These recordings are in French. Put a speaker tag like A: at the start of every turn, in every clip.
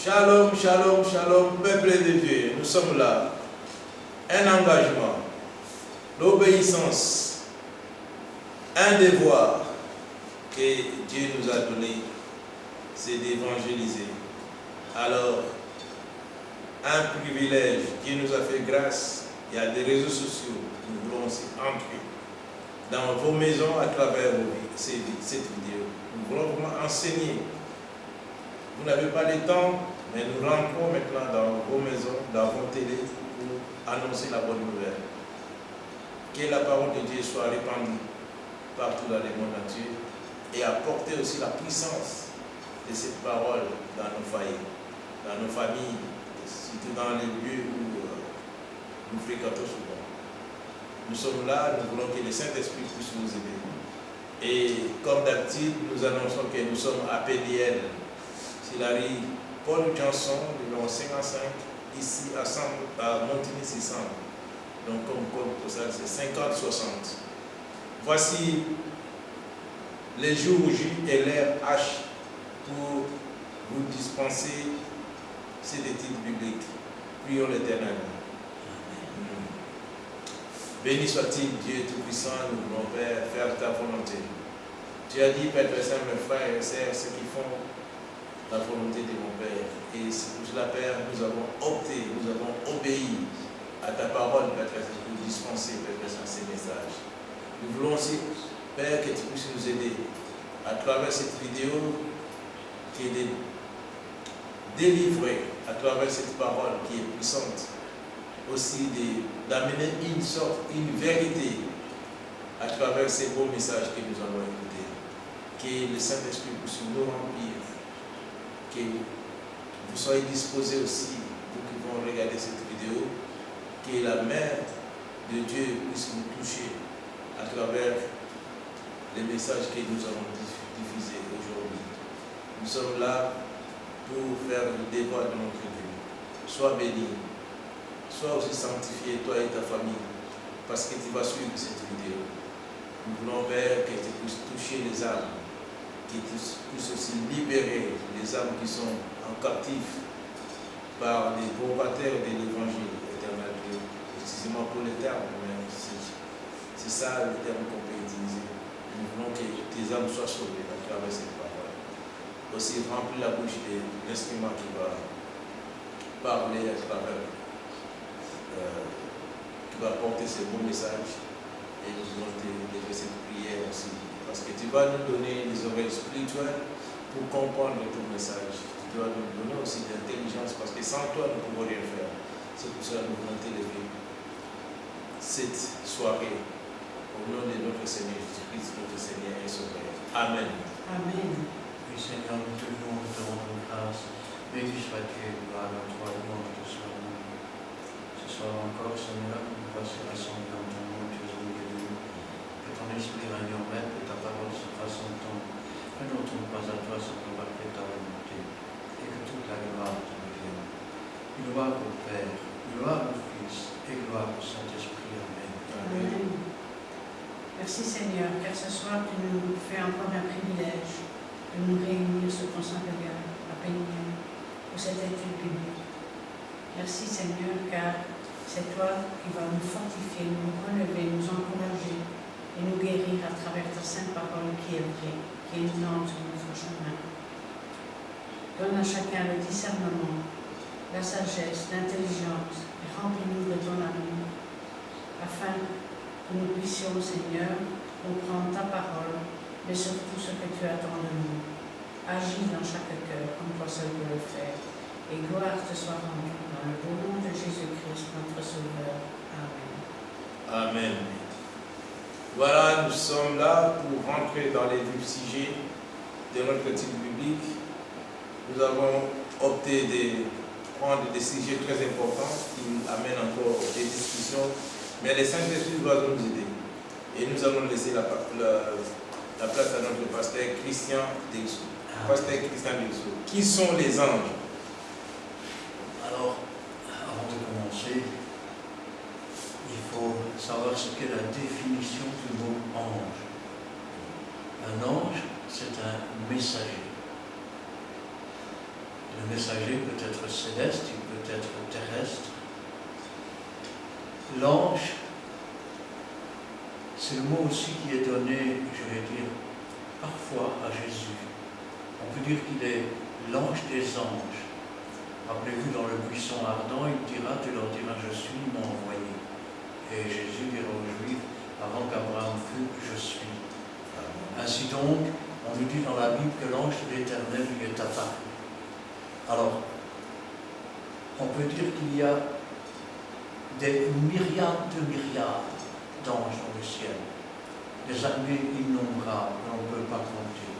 A: Shalom, shalom, shalom, peuple de Dieu, nous sommes là. Un engagement, l'obéissance, un devoir que Dieu nous a donné, c'est d'évangéliser. Alors, un privilège, Dieu nous a fait grâce, il y a des réseaux sociaux, nous voulons aussi entrer dans vos maisons à travers cette vidéo. Nous voulons vraiment enseigner. Vous n'avez pas le temps, mais nous rentrons maintenant dans vos maisons, dans vos télés, pour annoncer la bonne nouvelle. Que la parole de Dieu soit répandue partout dans le monde entier et apporter aussi la puissance de cette parole dans nos foyers, dans nos familles, surtout dans les lieux où nous fréquentons souvent. Nous sommes là, nous voulons que le Saint-Esprit puisse nous aider. Et comme d'habitude, nous annonçons que nous sommes à PDL. C'est la rue Paul Janson, numéro 55, ici à Montigny-600. Donc comme code postal, c'est 50-60. Voici les jours J et l'heure H pour vous dispenser cette étude biblique. Prions l'Éternel. Béni soit-il, Dieu Tout-Puissant, nous voulons, Père, faire ta volonté. Tu as dit, Père Saint, mes frères et sœurs, ceux qui font la volonté de mon Père. Et c'est pour cela, Père, nous avons opté, nous avons obéi à ta parole, Père Saint, pour dispenser, Père Saint, ces messages. Nous voulons aussi, Père, que tu puisses nous aider à travers cette vidéo, qui est de délivrer à travers cette parole qui est puissante, aussi d'amener une vérité à travers ces beaux messages que nous allons écouter. Que le Saint-Esprit puisse nous remplir, que vous soyez disposés aussi, vous qui vont regarder cette vidéo, que la main de Dieu puisse nous toucher à travers les messages que nous allons diffuser aujourd'hui. Nous sommes là pour faire le devoir de notre Dieu. Sois béni, sois aussi sanctifié, toi et ta famille, parce que tu vas suivre cette vidéo. Nous voulons, Père, que tu puisses toucher les âmes, que tu puisses aussi libérer les âmes qui sont en captif par les provorateurs de l'évangile éternel. Excusez-moi pour le terme, mais c'est ça le terme qu'on peut utiliser. Nous voulons que tes âmes soient sauvées à travers cette parole. Aussi remplir la bouche de l'instrument qui va parler à travers, qui va porter ces bons messages. Et nous voulons te lever cette prière aussi. Parce que tu vas nous donner des oreilles spirituelles pour comprendre ton message. Tu dois nous donner aussi de l'intelligence parce que sans toi, nous ne pouvons rien faire. C'est pour cela que nous voulons te lever cette soirée au nom de notre Seigneur Jésus-Christ, notre Seigneur et Sauveur. Amen.
B: Amen.
C: Oui, Seigneur, nous te louons, nous te rendons grâce. Béni sois-tu, gloire à toi, louange te soit rendue. Ce soir encore, Seigneur, nous voici rassemblés dans ton nom, tu es au milieu de nous. Que ton esprit règne en maître, que ta parole se fasse entendre. Que nous ne retournons pas à toi sans avoir fait ta volonté. Et que toute la gloire te revienne. Gloire au Père, gloire au Fils et gloire au Saint-Esprit. Amen.
B: Amen. Merci Seigneur, car ce soir tu nous fais encore un privilège de nous réunir sur ton saint regard à Péniel pour cette étude biblique. Merci Seigneur, car c'est toi qui vas nous fortifier, nous relever, nous encourager et nous guérir à travers ta sainte parole qui est vraie, qui est une lampe sur notre chemin. Donne à chacun le discernement, la sagesse, l'intelligence et remplis-nous de ton amour afin que nous puissions, Seigneur, comprendre ta parole, mais surtout ce que tu attends de nous. Agis dans chaque cœur comme toi seul peux le faire. Et gloire te soit rendue dans le beau nom de Jésus-Christ, notre Sauveur. Amen.
A: Amen. Voilà, nous sommes là pour rentrer dans les vifs sujets de notre étude biblique. Nous avons opté de prendre des sujets très importants qui nous amènent encore des discussions, mais les Saint-Esprit doivent nous aider. Et nous allons laisser la place à notre pasteur Christian Dexo. Pasteur Christian Dexo. Qui sont les anges?
C: Alors, avant de commencer, il faut savoir ce qu'est la définition du mot ange. Un ange, c'est un messager. Le messager peut être céleste, il peut être terrestre. L'ange, c'est le mot aussi qui est donné, je vais dire, parfois à Jésus. On peut dire qu'il est l'ange des anges. Rappelez-vous, dans le buisson ardent, il dira, tu leur diras, je suis, ils m'ont envoyé. Et Jésus dira aux Juifs, avant qu'Abraham fût, je suis. Ainsi donc, on nous dit dans la Bible que l'ange de l'Éternel lui est apparu. Alors, on peut dire qu'il y a des myriades d'anges dans le ciel, des armées innombrables que l'on ne peut pas compter.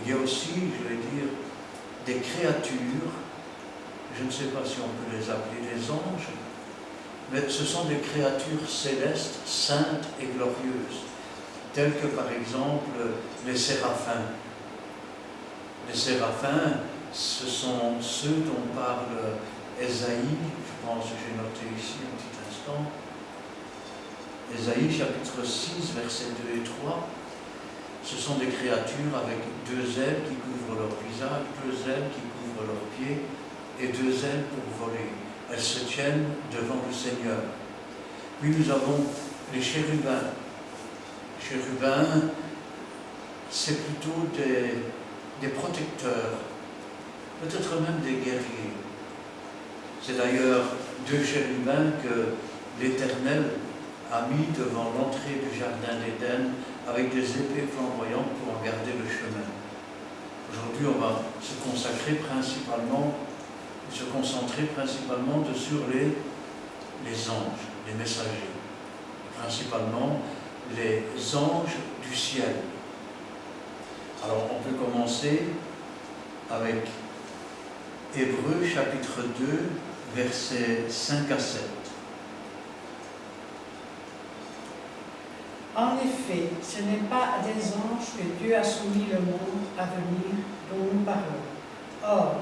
C: Il y a aussi, je vais dire, des créatures, je ne sais pas si on peut les appeler des anges, mais ce sont des créatures célestes, saintes et glorieuses, telles que par exemple les séraphins. Les séraphins, ce sont ceux dont parle Ésaïe, je pense que j'ai noté ici un petit instant, Ésaïe chapitre 6, versets 2 et 3, ce sont des créatures avec deux ailes qui couvrent leur visage, deux ailes qui couvrent leurs pieds et deux ailes pour voler. Elles se tiennent devant le Seigneur. Puis nous avons les chérubins. Les chérubins, c'est plutôt des protecteurs, peut-être même des guerriers. C'est d'ailleurs deux chérubins que l'Éternel a mis devant l'entrée du jardin d'Éden avec des épées flamboyantes pour en garder le chemin. Aujourd'hui, on va se concentrer principalement sur les anges, les messagers, principalement les anges du ciel. Alors, on peut commencer avec Hébreux chapitre 2, versets 5 à 7.
B: En effet, ce n'est pas à des anges que Dieu a soumis le monde à venir dont nous parlons. Or,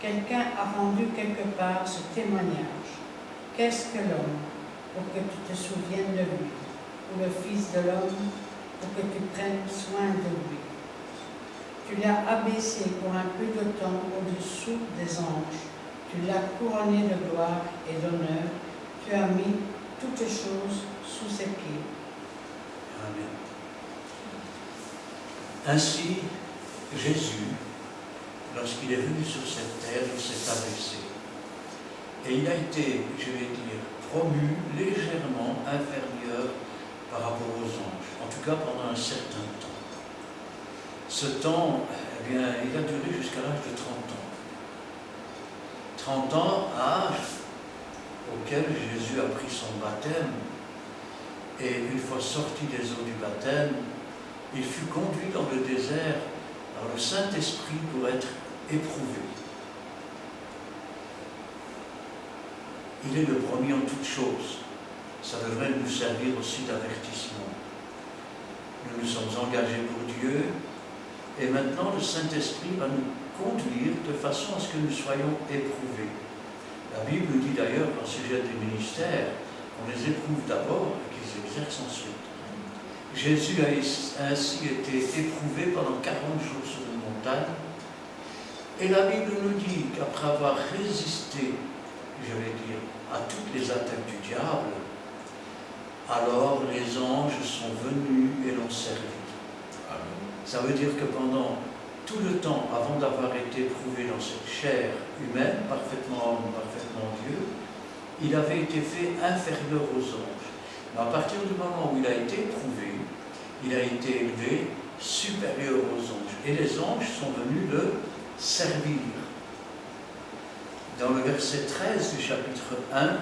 B: quelqu'un a rendu quelque part ce témoignage. Qu'est-ce que l'homme, pour que tu te souviennes de lui, ou le Fils de l'homme, pour que tu prennes soin de lui? Tu l'as abaissé pour un peu de temps au-dessous des anges. Tu l'as couronné de gloire et d'honneur. Tu as mis toutes choses sous ses pieds.
C: Amen. Ainsi, Jésus, lorsqu'il est venu sur cette terre, il s'est abaissé. Et il a été, je vais dire, promu légèrement inférieur par rapport aux anges, en tout cas pendant un certain temps. Ce temps, eh bien, il a duré jusqu'à l'âge de 30 ans. 30 ans, âge auquel Jésus a pris son baptême. Et une fois sorti des eaux du baptême, il fut conduit dans le désert par le Saint-Esprit pour être éprouvé. Il est le premier en toutes choses. Ça devrait nous servir aussi d'avertissement. Nous nous sommes engagés pour Dieu, et maintenant le Saint-Esprit va nous conduire de façon à ce que nous soyons éprouvés. La Bible nous dit d'ailleurs, au sujet des ministères, qu'on les éprouve d'abord et qu'ils exercent ensuite. Jésus a ainsi été éprouvé pendant 40 jours sur une montagne, et la Bible nous dit qu'après avoir résisté, je vais dire, à toutes les attaques du diable, alors les anges sont venus et l'ont servi. Amen. Ça veut dire que pendant tout le temps, avant d'avoir été éprouvé dans cette chair humaine, parfaitement homme, parfaitement Dieu, il avait été fait inférieur aux anges. Mais à partir du moment où il a été éprouvé, il a été élevé supérieur aux anges. Et les anges sont venus le servir. Dans le verset 13 du chapitre 1,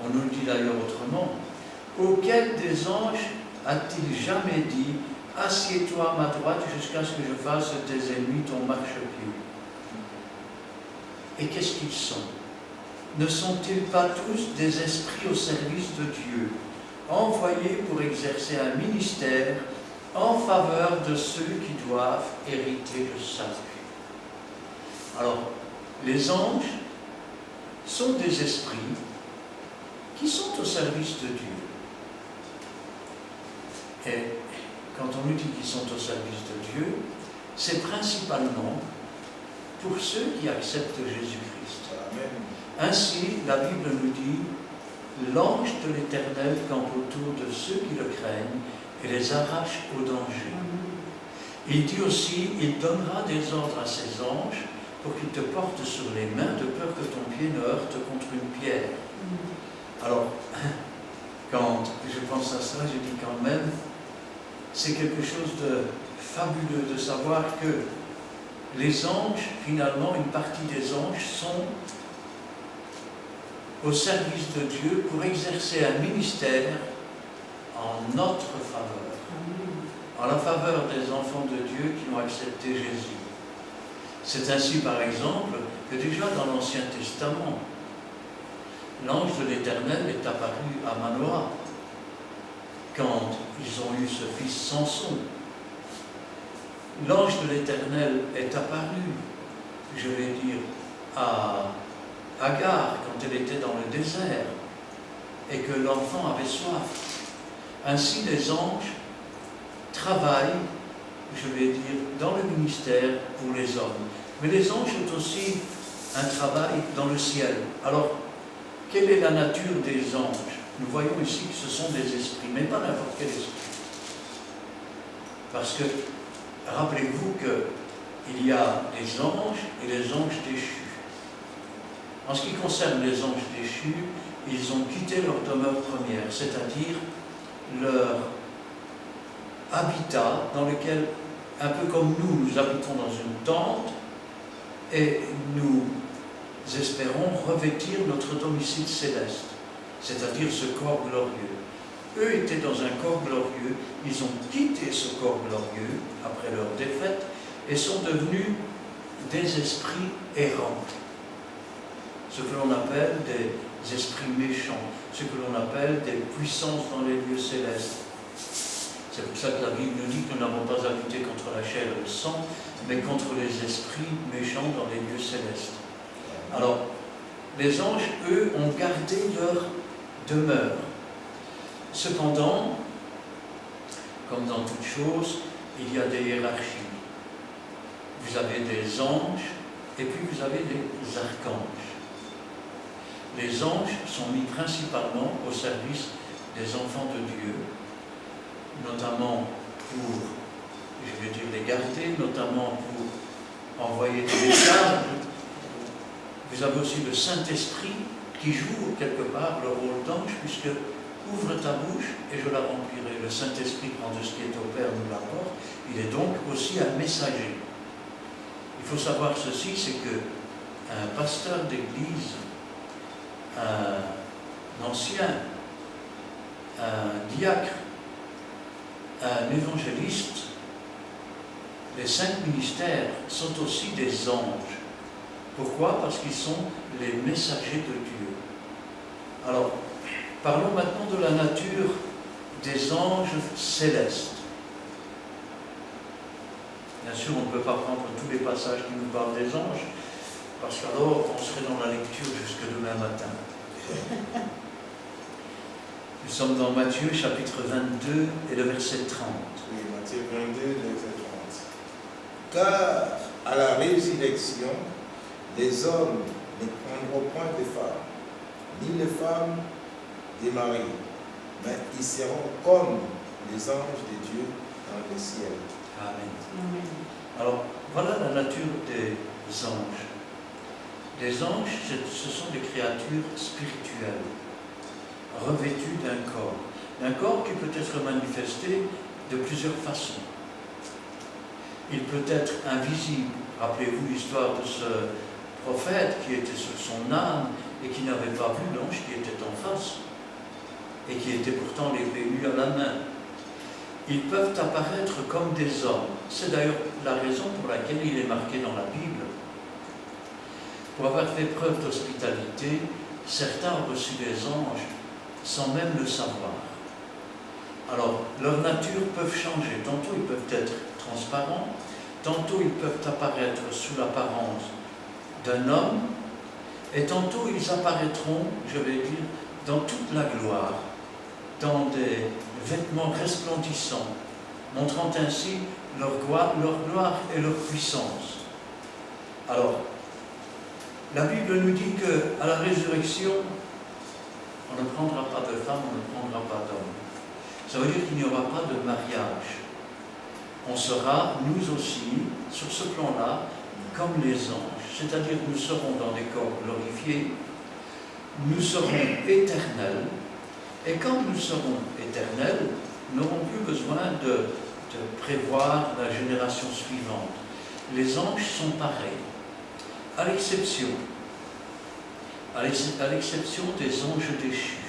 C: on nous le dit d'ailleurs autrement, « Auquel des anges a-t-il jamais dit, assieds-toi à ma droite jusqu'à ce que je fasse de tes ennemis ton marchepied » Et qu'est-ce qu'ils sont? Ne sont-ils pas tous des esprits au service de Dieu, envoyés pour exercer un ministère en faveur de ceux qui doivent hériter le salut? Alors, les anges sont des esprits qui sont au service de Dieu. Et quand on nous dit qu'ils sont au service de Dieu, c'est principalement pour ceux qui acceptent Jésus-Christ.
A: Amen.
C: Ainsi, la Bible nous dit, l'ange de l'Éternel campe autour de ceux qui le craignent et les arrache au danger. Il dit aussi, il donnera des ordres à ses anges pour qu'ils te portent sur les mains de peur que ton pied ne heurte contre une pierre. Alors, quand je pense à ça, je dis quand même, c'est quelque chose de fabuleux de savoir que les anges, finalement, une partie des anges sont au service de Dieu pour exercer un ministère en notre faveur, en la faveur des enfants de Dieu qui ont accepté Jésus. C'est ainsi, par exemple, que déjà dans l'Ancien Testament, l'ange de l'Éternel est apparu à Manoah quand ils ont eu ce fils Samson. L'ange de l'Éternel est apparu, je vais dire, à Agar quand elle était dans le désert et que l'enfant avait soif. Ainsi, les anges travaillent, je vais dire, dans le ministère pour les hommes. Mais les anges ont aussi un travail dans le ciel. Alors, quelle est la nature des anges? Nous voyons ici que ce sont des esprits, mais pas n'importe quel esprit. Parce que, rappelez-vous qu'il y a les anges et les anges déchus. En ce qui concerne les anges déchus, ils ont quitté leur demeure première, c'est-à-dire leur habitat dans lequel, un peu comme nous, nous habitons dans une tente et nous espérons revêtir notre domicile céleste, c'est-à-dire ce corps glorieux. Eux étaient dans un corps glorieux, ils ont quitté ce corps glorieux après leur défaite et sont devenus des esprits errants, ce que l'on appelle des esprits méchants, ce que l'on appelle des puissances dans les lieux célestes. C'est pour ça que la Bible nous dit que nous n'avons pas à lutter contre la chair et le sang, mais contre les esprits méchants dans les lieux célestes. Alors, les anges, eux, ont gardé leur demeure. Cependant, comme dans toute chose, il y a des hiérarchies. Vous avez des anges et puis vous avez des archanges. Les anges sont mis principalement au service des enfants de Dieu, notamment pour, je vais dire, les garder, notamment pour envoyer des messages. Vous avez aussi le Saint-Esprit qui joue quelque part le rôle d'ange, puisque ouvre ta bouche et je la remplirai. Le Saint-Esprit prend de ce qui est au Père, nous l'apporte. Il est donc aussi un messager. Il faut savoir ceci, c'est qu'un pasteur d'église, un ancien, un diacre, un évangéliste, les 5 ministères sont aussi des anges. Pourquoi? Parce qu'ils sont les messagers de Dieu. Alors, parlons maintenant de la nature des anges célestes. Bien sûr, on ne peut pas prendre tous les passages qui nous parlent des anges, parce qu'alors on serait dans la lecture jusque demain matin. Nous sommes dans Matthieu chapitre 22 et le verset 30.
A: Oui, Matthieu 22, verset 30. Car à la résurrection, les hommes ne prendront point de femmes, ni les femmes des maris, mais ils seront comme les anges de Dieu dans le ciel.
C: Amen.
B: Amen.
C: Alors, voilà la nature des anges. Les anges, ce sont des créatures spirituelles, revêtues d'un corps qui peut être manifesté de plusieurs façons. Il peut être invisible. Rappelez-vous l'histoire de ce prophète qui était sur son âne et qui n'avait pas vu l'ange qui était en face et qui était pourtant l'épée nue à la main. Ils peuvent apparaître comme des hommes. C'est d'ailleurs la raison pour laquelle il est marqué dans la Bible. Pour avoir fait preuve d'hospitalité, certains ont reçu des anges sans même le savoir. Alors, leur nature peut changer. Tantôt ils peuvent être transparents, tantôt ils peuvent apparaître sous l'apparence d'un homme, et tantôt ils apparaîtront, je vais dire, dans toute la gloire, dans des vêtements resplendissants, montrant ainsi leur gloire et leur puissance. Alors, la Bible nous dit qu'à la résurrection, on ne prendra pas de femme, on ne prendra pas d'homme. Ça veut dire qu'il n'y aura pas de mariage. On sera, nous aussi, sur ce plan-là, comme les anges. C'est-à-dire nous serons dans des corps glorifiés, nous serons éternels, et quand nous serons éternels, nous n'aurons plus besoin de prévoir la génération suivante. Les anges sont pareils, à l'exception des anges déchus.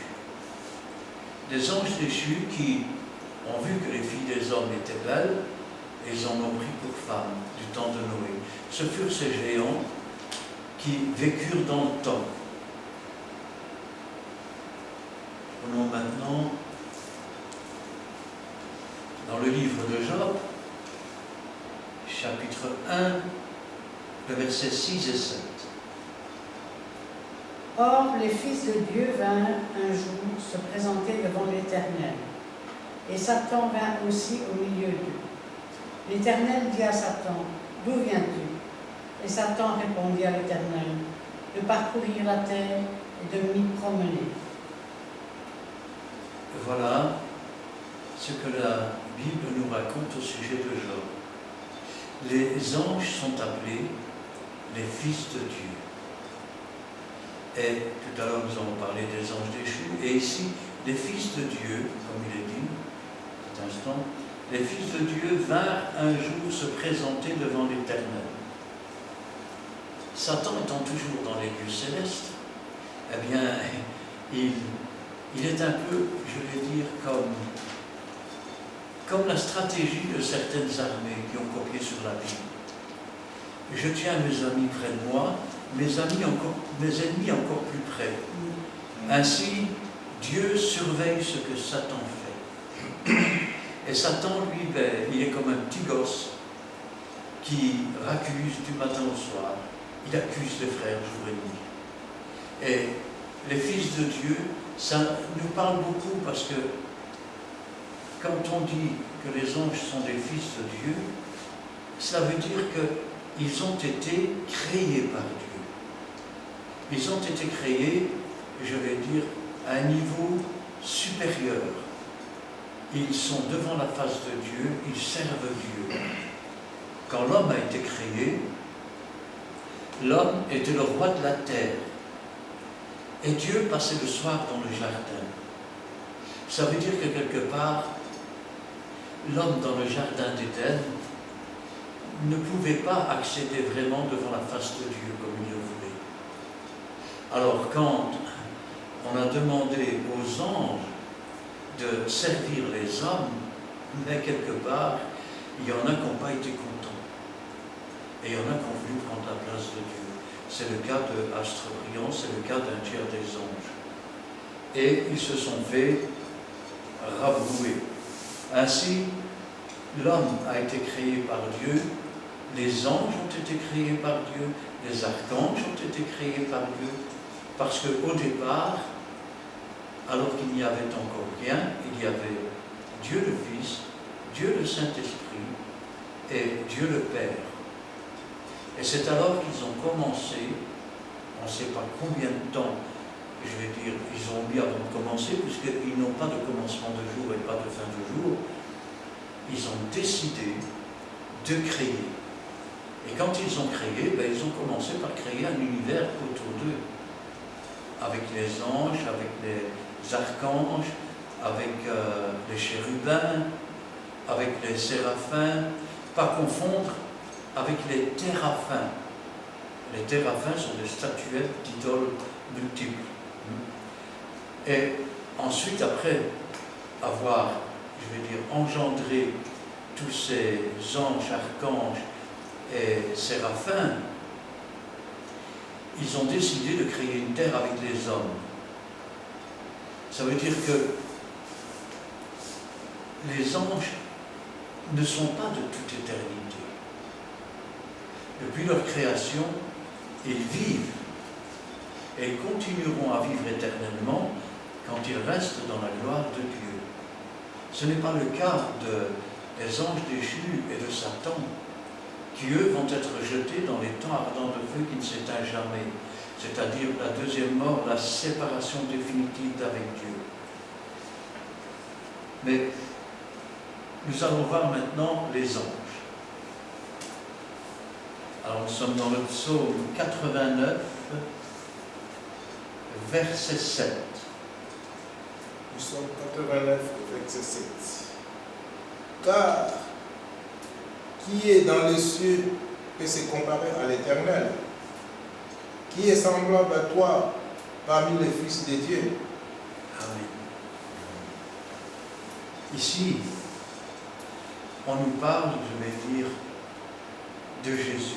C: Des anges déchus qui ont vu que les filles des hommes étaient belles, et ils en ont pris pour femmes du temps de Noé. Ce furent ces géants qui vécurent dans le temps. Prenons maintenant dans le livre de Job, chapitre 1, le verset 6 et 7.
B: Or, les fils de Dieu vinrent un jour se présenter devant l'Éternel, et Satan vint aussi au milieu d'eux. L'Éternel dit à Satan, « D'où viens-tu » Et Satan répondit à l'Éternel, « De parcourir la terre et de m'y promener. »
C: Voilà ce que la Bible nous raconte au sujet de Job. Les anges sont appelés les fils de Dieu. Et tout à l'heure nous avons parlé des anges déchus, et ici, les fils de Dieu, comme il est dit, cet instant, les fils de Dieu vinrent un jour se présenter devant l'Éternel. Satan étant toujours dans les lieux célestes, eh bien, il est un peu, je vais dire, comme la stratégie de certaines armées qui ont copié sur la Bible. Je tiens mes amis près de moi, mes ennemis encore plus près. Ainsi, Dieu surveille ce que Satan fait. Et Satan, lui, il est comme un petit gosse qui raccuse du matin au soir. Il accuse les frères jour et nuit. Et les fils de Dieu, ça nous parle beaucoup parce que quand on dit que les anges sont des fils de Dieu, ça veut dire qu'ils ont été créés par Dieu. Ils ont été créés, je vais dire, à un niveau supérieur. Ils sont devant la face de Dieu, ils servent Dieu. Quand l'homme a été créé, l'homme était le roi de la terre. Et Dieu passait le soir dans le jardin. Ça veut dire que quelque part, l'homme dans le jardin d'Éden ne pouvait pas accéder vraiment devant la face de Dieu comme il le voulait. Alors quand on a demandé aux anges de servir les hommes, mais quelque part, il y en a qui n'ont pas été contents. Et il y en a qui ont voulu prendre la place de Dieu. C'est le cas de Astre-Briand, c'est le cas d'un tiers des anges. Et ils se sont fait rabrouer. Ainsi, l'homme a été créé par Dieu, les anges ont été créés par Dieu, les archanges ont été créés par Dieu, parce qu'au départ, alors qu'il n'y avait encore rien, il y avait Dieu le Fils, Dieu le Saint-Esprit et Dieu le Père. Et c'est alors qu'ils ont commencé, on ne sait pas combien de temps, je vais dire, ils ont mis avant de commencer, puisqu'ils n'ont pas de commencement de jour et pas de fin de jour, ils ont décidé de créer. Et quand ils ont créé, ils ont commencé par créer un univers autour d'eux, avec les anges, avec les archanges, avec les chérubins, avec les séraphins, pas confondre avec les téraphins. Les téraphins sont des statuettes d'idoles multiples. Et ensuite, après avoir, je vais dire, engendré tous ces anges, archanges et séraphins, ils ont décidé de créer une terre avec les hommes. Ça veut dire que les anges ne sont pas de toute éternité. Depuis leur création, ils vivent et ils continueront à vivre éternellement quand ils restent dans la gloire de Dieu. Ce n'est pas le cas des anges déchus et de Satan qu'eux vont être jetés dans les temps ardents de feu qui ne s'éteint jamais. C'est-à-dire la deuxième mort, la séparation définitive d'avec Dieu. Mais nous allons voir maintenant les anges. Alors nous sommes dans le psaume 89, verset 7.
D: Nous sommes 89, verset 7. Car qui est dans les cieux peut se comparer à l'Éternel? Qui est semblable à toi parmi les fils de Dieu?
C: Amen. Ici, on nous parle, je vais dire, de Jésus.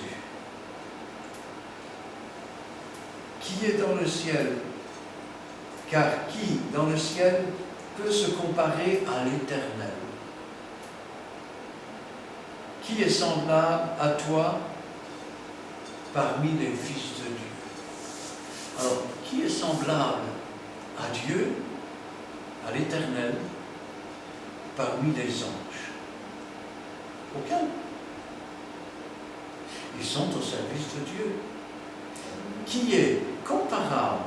C: Qui est dans le ciel? Car qui, dans le ciel, peut se comparer à l'Éternel? Qui est semblable à toi parmi les fils de Dieu? Alors, qui est semblable à Dieu, à l'Éternel, parmi les anges? Aucun. Ils sont au service de Dieu. Qui est comparable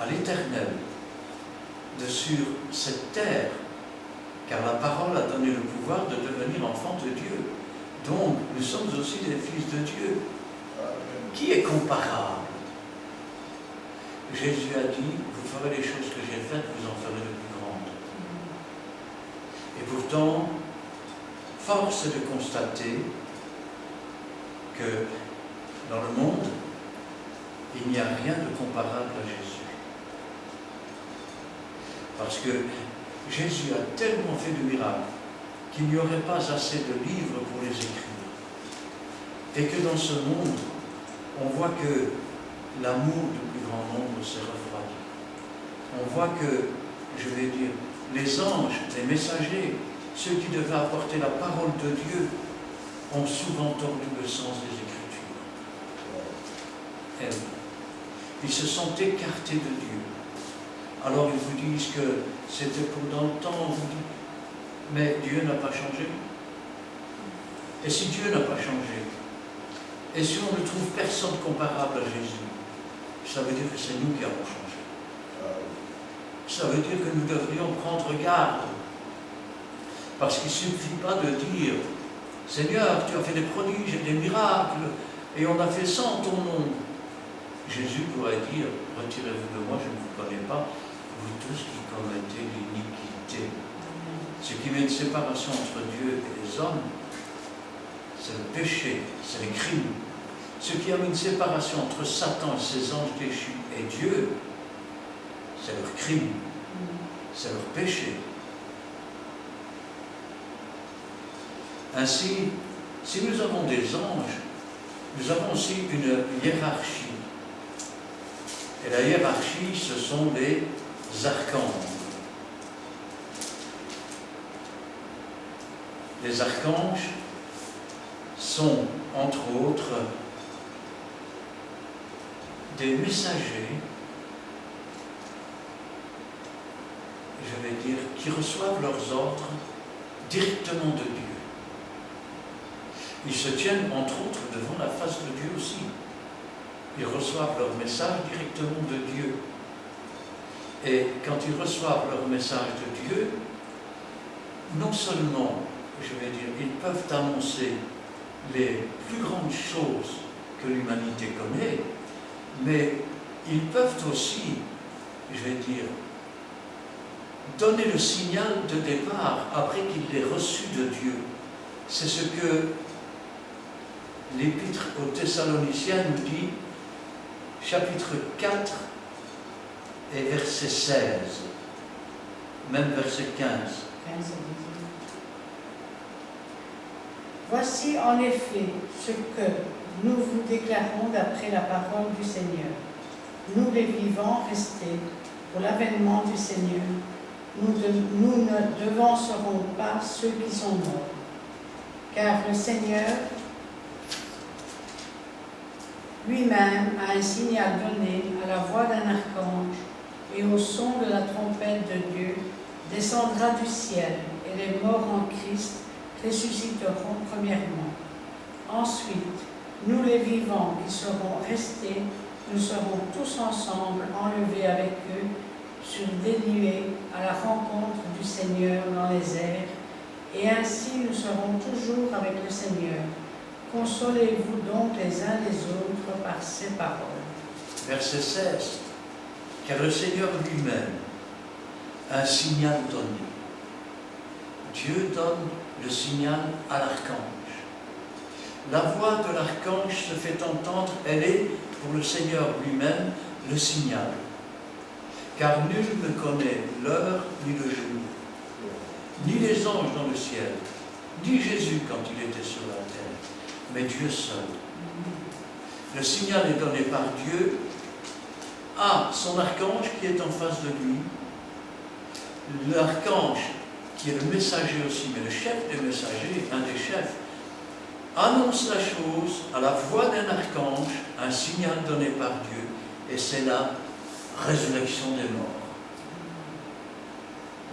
C: à l'Éternel de sur cette terre, car la parole a donné le pouvoir de devenir enfant de Dieu. Donc, nous sommes aussi des fils de Dieu.
D: Amen.
C: Qui est comparable? Jésus a dit, vous ferez les choses que j'ai faites, vous en ferez de plus grandes. Et pourtant, force est de constater que dans le monde, il n'y a rien de comparable à Jésus. Parce que Jésus a tellement fait de miracles qu'il n'y aurait pas assez de livres pour les écrire. Et que dans ce monde, on voit que l'amour du plus grand nombre s'est refroidi. On voit que, je vais dire, les anges, les messagers, ceux qui devaient apporter la parole de Dieu, ont souvent tordu le sens des Écritures. Et ils se sont écartés de Dieu. Alors ils vous disent que c'était pour dans le temps, on vous dit, mais Dieu n'a pas changé. Et si Dieu n'a pas changé, et si on ne trouve personne comparable à Jésus, ça veut dire que c'est nous qui avons changé. Ça veut dire que nous devrions prendre garde. Parce qu'il ne suffit pas de dire, Seigneur, tu as fait des prodiges et des miracles, et on a fait ça en ton nom. Jésus pourrait dire, retirez-vous de moi, je ne vous connais pas, vous tous qui commettez l'iniquité. Ce qui met une séparation entre Dieu et les hommes, c'est le péché, c'est les crimes. Ce qui a mis une séparation entre Satan et ses anges déchus et Dieu, c'est leur crime, c'est leur péché. Ainsi, si nous avons des anges, nous avons aussi une hiérarchie. Et la hiérarchie, ce sont les archanges. Les archanges sont, entre autres, des messagers, je vais dire, qui reçoivent leurs ordres directement de Dieu. Ils se tiennent, entre autres, devant la face de Dieu aussi. Ils reçoivent leur message directement de Dieu. Et quand ils reçoivent leur message de Dieu, non seulement, je vais dire, ils peuvent annoncer les plus grandes choses que l'humanité connaît, mais ils peuvent aussi, je vais dire, donner le signal de départ après qu'il l'ait reçu de Dieu. C'est ce que l'Épître aux Thessaloniciens nous dit, chapitre 4 et verset 16, même verset 15.
B: Voici en effet ce que nous vous déclarons d'après la parole du Seigneur. Nous les vivants restés pour l'avènement du Seigneur, nous ne devancerons pas ceux qui sont morts. Car le Seigneur lui-même a un signal donné à la voix d'un archange et au son de la trompette de Dieu descendra du ciel et les morts en Christ ressusciteront premièrement. Ensuite, nous les vivants qui serons restés, nous serons tous ensemble enlevés avec eux sur des nuées à la rencontre du Seigneur dans les airs, et ainsi nous serons toujours avec le Seigneur. Consolez-vous donc les uns les autres par ces paroles.
C: Verset 16. Car le Seigneur lui-même a un signal donné. Dieu donne le signal à l'archange. La voix de l'archange se fait entendre, elle est pour le Seigneur lui-même le signal. Car nul ne connaît l'heure ni le jour, ni les anges dans le ciel, ni Jésus quand il était sur la terre, mais Dieu seul. Le signal est donné par Dieu à son archange qui est en face de lui. L'archange, qui est le messager aussi, mais le chef des messagers, un des chefs, annonce la chose à la voix d'un archange, un signal donné par Dieu, et c'est la résurrection des morts.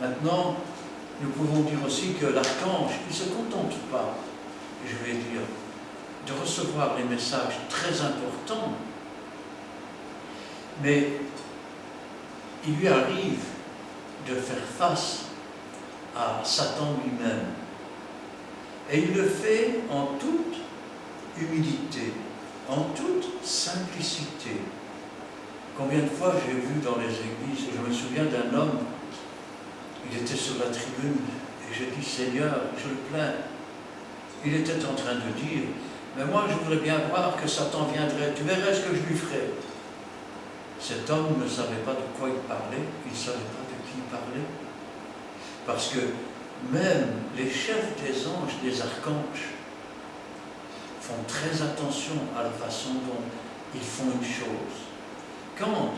C: Maintenant, nous pouvons dire aussi que l'archange, il ne se contente pas, je vais dire, de recevoir les messages très importants, mais il lui arrive de faire face à Satan lui-même. Et il le fait en toute humilité, en toute simplicité. Combien de fois j'ai vu dans les églises, je me souviens d'un homme, il était sur la tribune, et je dis, Seigneur, je le plains. Il était en train de dire, mais moi je voudrais bien voir que Satan viendrait, tu verrais ce que je lui ferais. Cet homme ne savait pas de quoi il parlait, il ne savait pas de qui il parlait. Parce que même les chefs des anges, des archanges, font très attention à la façon dont ils font une chose. Quand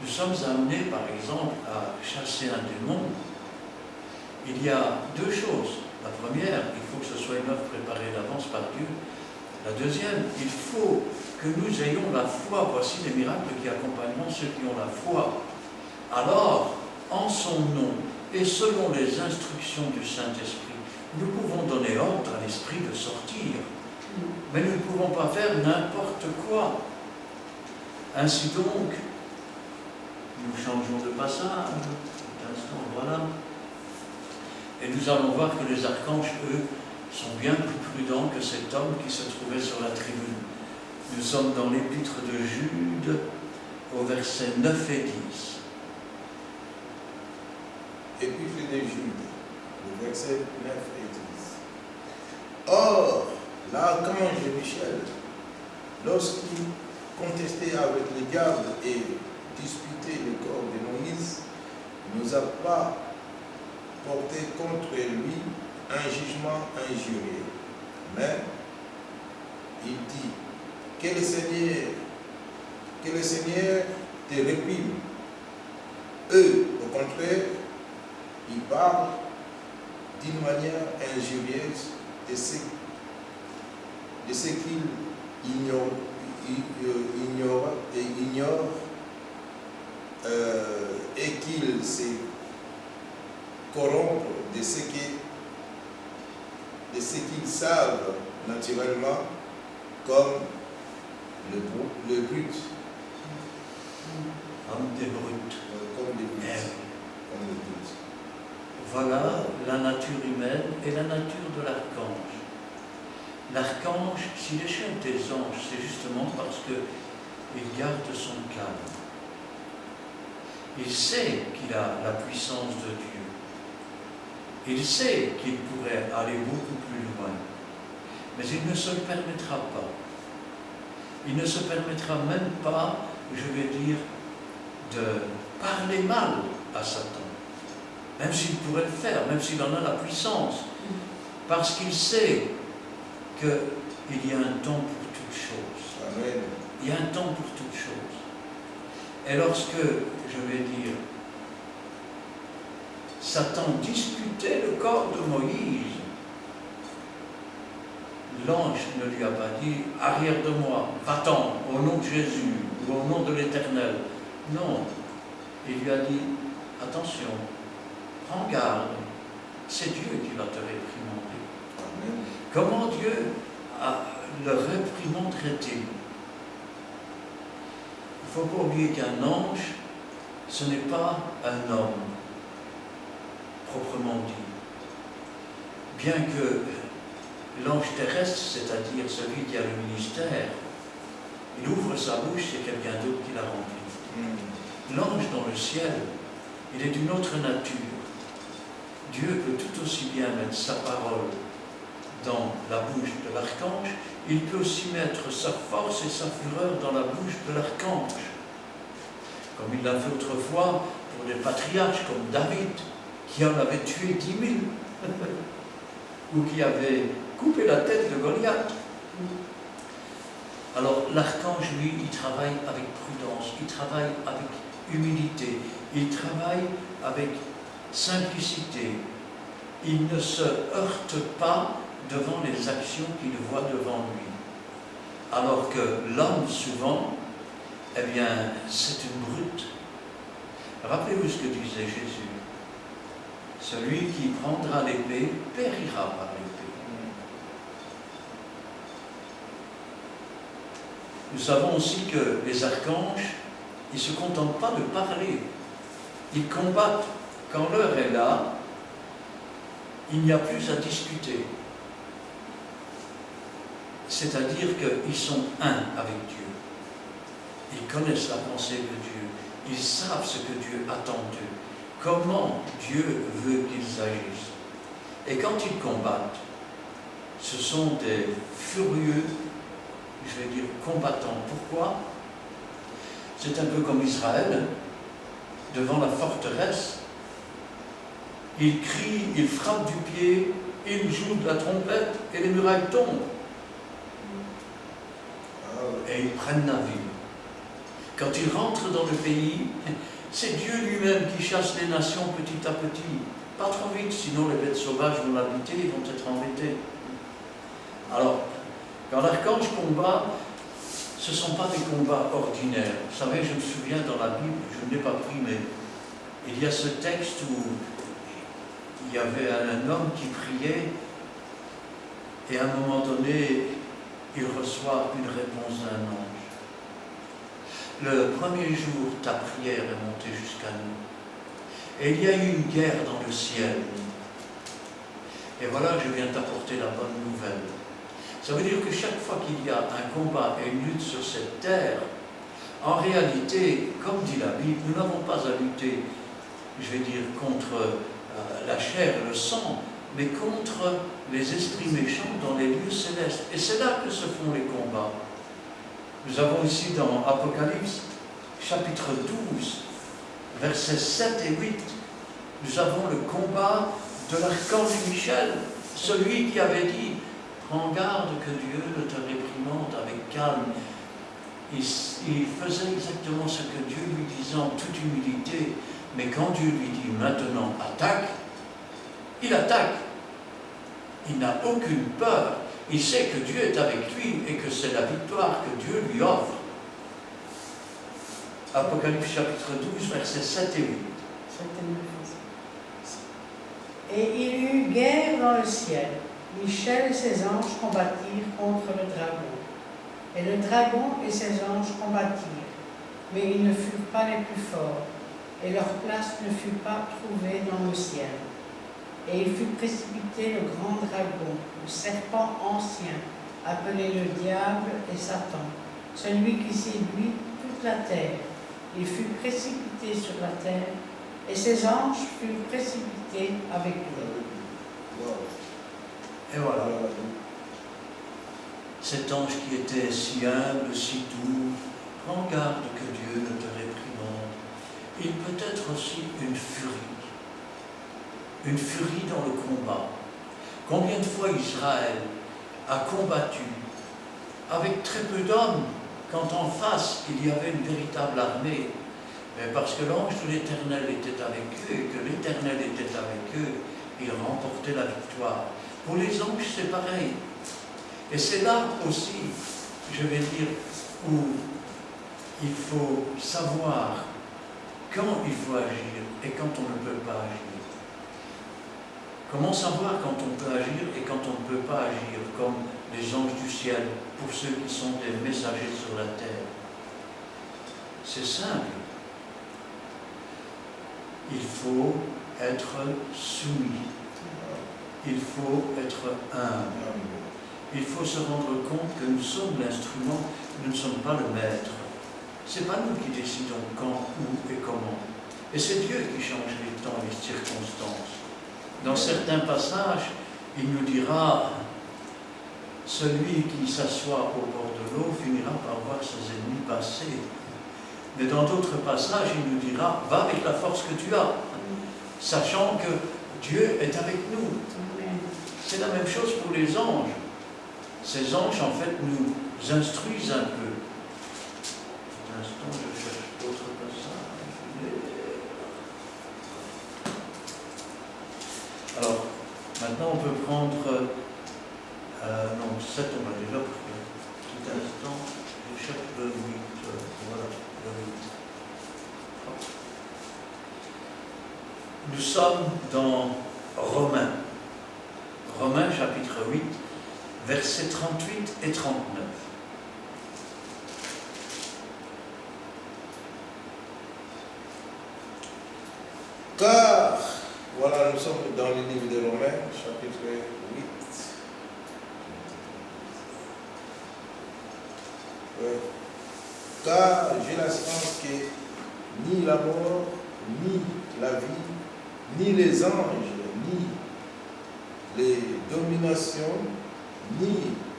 C: nous sommes amenés, par exemple, à chasser un démon, il y a deux choses. La première, il faut que ce soit une œuvre préparée d'avance par Dieu. La deuxième, il faut que nous ayons la foi. Voici les miracles qui accompagneront ceux qui ont la foi. Alors, en son nom, et selon les instructions du Saint-Esprit, nous pouvons donner ordre à l'Esprit de sortir. Mais nous ne pouvons pas faire n'importe quoi. Ainsi donc, nous changeons de passage. Un instant, voilà. Et nous allons voir que les archanges, eux, sont bien plus prudents que cet homme qui se trouvait sur la tribune. Nous sommes dans l'épître de Jude, au verset 9 et 10.
D: Épître de Jude, le verset 9 et 10. Or, l'archange Michel, lorsqu'il contestait avec le diable et disputait le corps de Moïse, nous a pas porté contre lui un jugement injurieux. Mais il dit que le Seigneur te réprime. Eux, au contraire, ils parlent d'une manière injurieuse de ce qu'ils ignorent et qu'ils se corrompent de ce qu'ils savent naturellement comme le brut.
C: Comme des brutes.
D: Comme des brutes. Comme le brut.
C: Voilà la nature humaine et la nature de l'archange. L'archange, s'il est chef des anges, c'est justement parce qu'il garde son calme. Il sait qu'il a la puissance de Dieu. Il sait qu'il pourrait aller beaucoup plus loin. Mais il ne se le permettra pas. Il ne se permettra même pas, je vais dire, de parler mal à Satan. Même s'il pourrait le faire, même s'il en a la puissance. Parce qu'il sait qu'il y a un temps pour toute chose.
D: Amen.
C: Il y a un temps pour toute chose. Et lorsque, je vais dire, Satan disputait le corps de Moïse, l'ange ne lui a pas dit « arrière de moi, va-t'en, au nom de Jésus, ou au nom de l'Éternel ». Non, il lui a dit « attention, prends garde, c'est Dieu qui va te réprimander ».
D: Amen.
C: Comment Dieu le réprimanderait-il? Il ne faut pas oublier qu'un ange, ce n'est pas un homme, proprement dit. Bien que l'ange terrestre, c'est-à-dire celui qui a le ministère, il ouvre sa bouche, c'est quelqu'un d'autre qui la remplit. L'ange dans le ciel, il est d'une autre nature. Dieu peut tout aussi bien mettre sa parole dans la bouche de l'archange, il peut aussi mettre sa force et sa fureur dans la bouche de l'archange. Comme il l'a fait autrefois pour des patriarches comme David, qui en avait tué 10 000, ou qui avait coupé la tête de Goliath. Alors l'archange, lui, il travaille avec prudence, il travaille avec humilité, il travaille avec simplicité. Il ne se heurte pas devant les actions qu'il voit devant lui. Alors que l'homme, souvent, eh bien, c'est une brute. Rappelez-vous ce que disait Jésus. Celui qui prendra l'épée périra par l'épée. Nous savons aussi que les archanges, ils ne se contentent pas de parler. Ils combattent. Quand l'heure est là, il n'y a plus à discuter. C'est-à-dire qu'ils sont un avec Dieu. Ils connaissent la pensée de Dieu. Ils savent ce que Dieu attend d'eux. Comment Dieu veut qu'ils agissent. Et quand ils combattent, ce sont des furieux, je vais dire, combattants. Pourquoi? C'est un peu comme Israël, devant la forteresse. Ils crient, ils frappent du pied, ils jouent de la trompette et les murailles tombent. Et ils prennent la ville. Quand ils rentrent dans le pays, c'est Dieu lui-même qui chasse les nations petit à petit. Pas trop vite, sinon les bêtes sauvages vont l'habiter, ils vont être embêtés. Alors, quand l'archange combat, ce ne sont pas des combats ordinaires. Vous savez, je me souviens dans la Bible, je ne l'ai pas pris, mais il y a ce texte où il y avait un homme qui priait et à un moment donné, il reçoit une réponse d'un ange. Le premier jour, ta prière est montée jusqu'à nous. Et il y a eu une guerre dans le ciel. Et voilà, je viens t'apporter la bonne nouvelle. Ça veut dire que chaque fois qu'il y a un combat et une lutte sur cette terre, en réalité, comme dit la Bible, nous n'avons pas à lutter, je vais dire, contre la chair et le sang, mais contre les esprits méchants dans les lieux célestes. Et c'est là que se font les combats. Nous avons ici dans Apocalypse, chapitre 12, versets 7 et 8, nous avons le combat de l'archange Michel, celui qui avait dit « Prends garde que Dieu ne te réprimande avec calme ». Il faisait exactement ce que Dieu lui disait en toute humilité, mais quand Dieu lui dit « Maintenant, attaque », il attaque. Il n'a aucune peur. Il sait que Dieu est avec lui et que c'est la victoire que Dieu lui offre. Apocalypse chapitre 12, versets 7 et 8.
B: Et il y eut guerre dans le ciel. Michel et ses anges combattirent contre le dragon. Et le dragon et ses anges combattirent, mais ils ne furent pas les plus forts, et leur place ne fut pas trouvée dans le ciel. Et il fut précipité le grand dragon, le serpent ancien, appelé le diable et Satan, celui qui séduit toute la terre. Il fut précipité sur la terre, et ses anges furent précipités avec lui.
C: Et voilà. Cet ange qui était si humble, si doux, prends garde que Dieu ne te réprimande. Il peut être aussi une furie dans le combat. Combien de fois Israël a combattu avec très peu d'hommes, quand en face il y avait une véritable armée, mais parce que l'ange de l'Éternel était avec eux et que l'Éternel était avec eux, ils remportaient la victoire. Pour les anges, c'est pareil. Et c'est là aussi, je vais dire, où il faut savoir quand il faut agir et quand on ne peut pas agir. Comment savoir quand on peut agir et quand on ne peut pas agir? Comme les anges du ciel, pour ceux qui sont des messagers sur la terre. C'est simple. Il faut être soumis. Il faut être humble. Il faut se rendre compte que nous sommes l'instrument, nous ne sommes pas le maître. Ce n'est pas nous qui décidons quand, où et comment. Et c'est Dieu qui change les temps et les circonstances. Dans certains passages, il nous dira, celui qui s'assoit au bord de l'eau finira par voir ses ennemis passer. Mais dans d'autres passages, il nous dira, va avec la force que tu as, sachant que Dieu est avec nous. C'est la même chose pour les anges. Ces anges, en fait, nous instruisent un peu. Un instant, je cherche d'autres passages. Alors, maintenant, on peut prendre... non, 7, on va déjà pris. Un petit instant, je cherche le 8. Voilà, le 8. Nous sommes dans Romains. Romains, chapitre 8, versets 38 et 39.
D: Car, voilà, nous sommes dans le livre de Romains, chapitre 8. Ouais. Car j'ai la science que ni la mort, ni la vie, ni les anges, ni les dominations, ni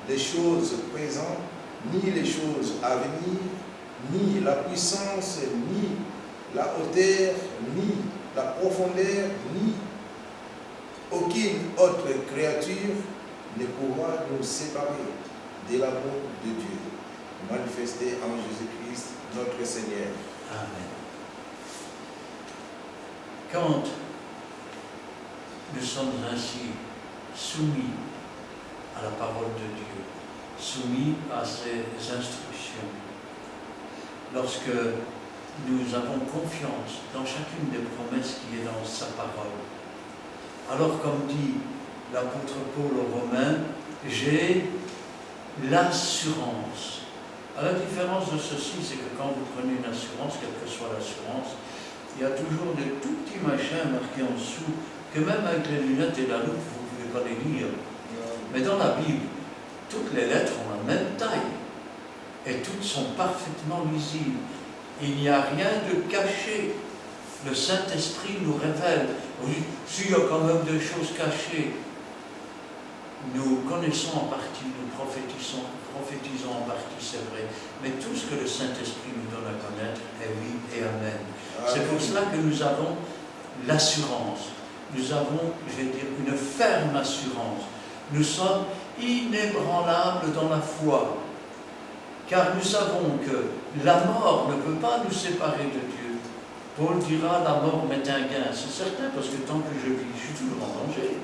D: les choses présentes, ni les choses à venir, ni la puissance, ni la hauteur, ni la profondeur, ni aucune autre créature ne pourra nous séparer de l'amour de Dieu, manifesté en Jésus-Christ, notre Seigneur.
C: Amen. Quand nous sommes ainsi soumis à la parole de Dieu, soumis à ses instructions, lorsque nous avons confiance dans chacune des promesses qui est dans sa parole, alors comme dit l'apôtre Paul aux Romains, j'ai l'assurance. À la différence de ceci, c'est que quand vous prenez une assurance, quelle que soit l'assurance, il y a toujours des tout petits machins marqués en dessous, que même avec les lunettes et la loupe, vous ne pouvez pas les lire. Mais dans la Bible, toutes les lettres ont la même taille, et toutes sont parfaitement lisibles. Il n'y a rien de caché. Le Saint-Esprit nous révèle. S'il y a quand même des choses cachées, nous connaissons en partie, nous prophétisons en partie, c'est vrai. Mais tout ce que le Saint-Esprit nous donne à connaître est oui et amen. C'est pour cela que nous avons l'assurance. Nous avons, je vais dire, une ferme assurance. Nous sommes inébranlables dans la foi. Car nous savons que la mort ne peut pas nous séparer de Dieu. Paul dira, la mort m'est un gain. C'est certain, parce que tant que je vis, je suis toujours en danger.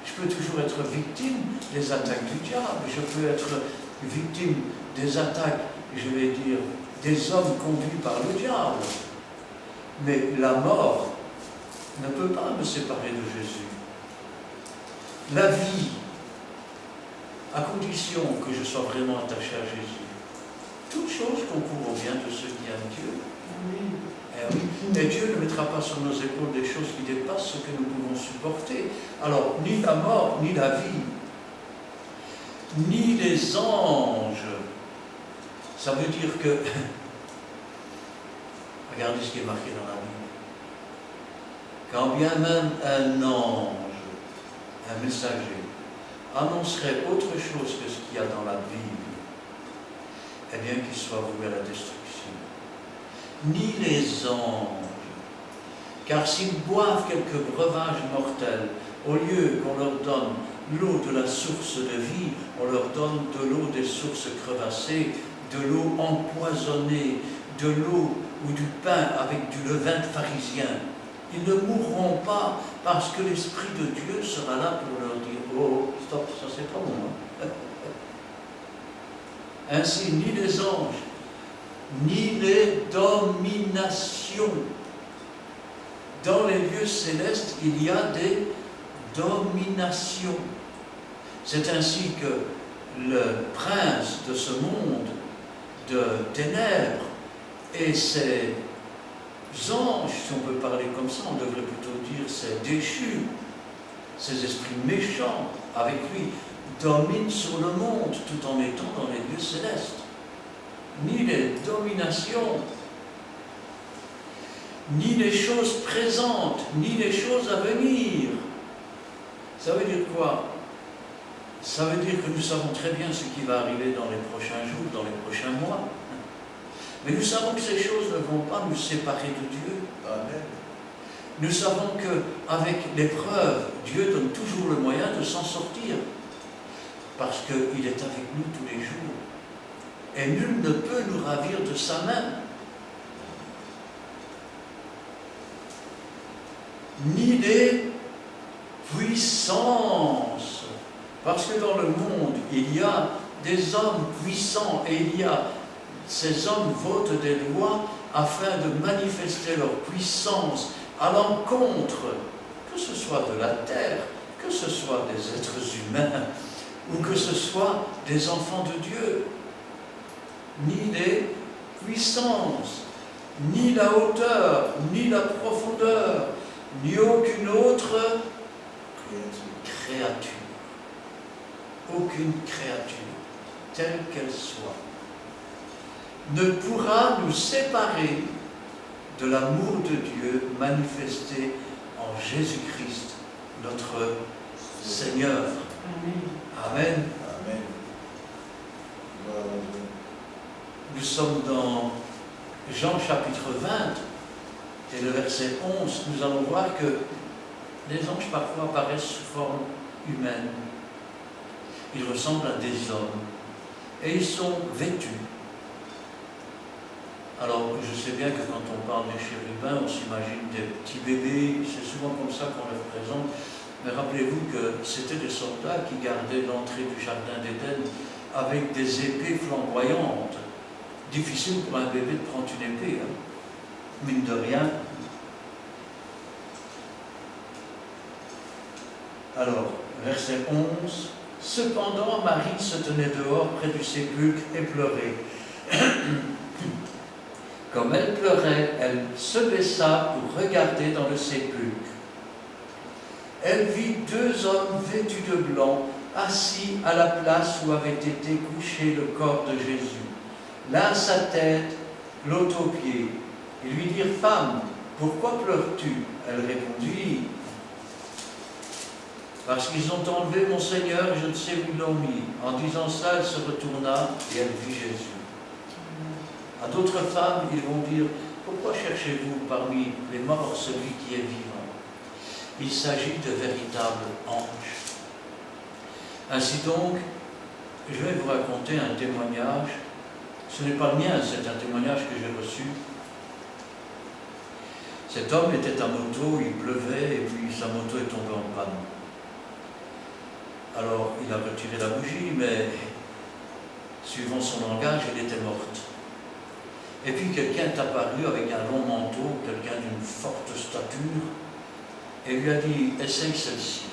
C: Je peux toujours être victime des attaques du diable. Je peux être victime des attaques, je vais dire, des hommes conduits par le diable. Mais la mort ne peut pas me séparer de Jésus. La vie, à condition que je sois vraiment attaché à Jésus. Toute chose concourt au bien de ceux qui aiment Dieu. Eh oui. Et Dieu ne mettra pas sur nos épaules des choses qui dépassent ce que nous pouvons supporter. Alors, ni la mort, ni la vie, ni les anges. Ça veut dire que... Regardez ce qui est marqué dans la Bible. Quand bien même un ange, un messager, annoncerait autre chose que ce qu'il y a dans la Bible, eh bien qu'il soit voué à la destruction. Ni les anges, car s'ils boivent quelques breuvages mortels, au lieu qu'on leur donne l'eau de la source de vie, on leur donne de l'eau des sources crevassées, de l'eau empoisonnée, de l'eau ou du pain avec du levain pharisien. Ils ne mourront pas parce que l'Esprit de Dieu sera là pour leur dire « Oh, stop, ça c'est pas bon. Hein? » Ainsi, ni les anges, ni les dominations. Dans les lieux célestes, il y a des dominations. C'est ainsi que le prince de ce monde de ténèbres et ses anges, si on peut parler comme ça, on devrait plutôt dire ses déchus, ces esprits méchants avec lui, dominent sur le monde tout en étant dans les lieux célestes. Ni les dominations, ni les choses présentes, ni les choses à venir. Ça veut dire quoi? Ça veut dire que nous savons très bien ce qui va arriver dans les prochains jours, dans les prochains mois. Mais nous savons que ces choses ne vont pas nous séparer de Dieu.
A: Amen.
C: Nous savons qu'avec l'épreuve, Dieu donne toujours le moyen de s'en sortir. Parce qu'il est avec nous tous les jours. Et nul ne peut nous ravir de sa main. Ni des puissances. Parce que dans le monde, il y a des hommes puissants et il y a ces hommes votent des lois afin de manifester leur puissance à l'encontre, que ce soit de la terre, que ce soit des êtres humains, ou que ce soit des enfants de Dieu. Ni des puissances, ni la hauteur, ni la profondeur, ni aucune autre créature. Aucune créature, telle qu'elle soit, ne pourra nous séparer de l'amour de Dieu manifesté en Jésus-Christ, notre Seigneur.
B: Amen.
C: Amen.
A: Amen. Gloire à Dieu.
C: Nous sommes dans Jean chapitre 20 et le verset 11, nous allons voir que les anges parfois apparaissent sous forme humaine. Ils ressemblent à des hommes et ils sont vêtus. Alors, je sais bien que quand on parle des chérubins, on s'imagine des petits bébés, c'est souvent comme ça qu'on les représente, mais rappelez-vous que c'était des soldats qui gardaient l'entrée du jardin d'Éden avec des épées flamboyantes. Difficile pour un bébé de prendre une épée, hein. Mine de rien. Alors, verset 11. Cependant, Marie se tenait dehors près du sépulcre et pleurait. Comme elle pleurait, elle se baissa pour regarder dans le sépulcre. Elle vit deux hommes vêtus de blanc, assis à la place où avait été couché le corps de Jésus. L'un à sa tête, l'autre aux pieds. Ils lui dirent, « Femme, pourquoi pleures-tu » Elle répondit, « Parce qu'ils ont enlevé mon Seigneur et je ne sais où ils l'ont mis. » En disant ça, elle se retourna et elle vit Jésus. À d'autres femmes, ils vont dire, « Pourquoi cherchez-vous parmi les morts celui qui est vivant ?» Il s'agit de véritables anges. Ainsi donc, je vais vous raconter un témoignage. Ce n'est pas le mien, c'est un témoignage que j'ai reçu. Cet homme était à moto, il pleuvait et puis sa moto est tombée en panne. Alors il a retiré la bougie, mais suivant son langage, elle était morte. Et puis quelqu'un est apparu avec un long manteau, quelqu'un d'une forte stature, et lui a dit, essaye celle-ci.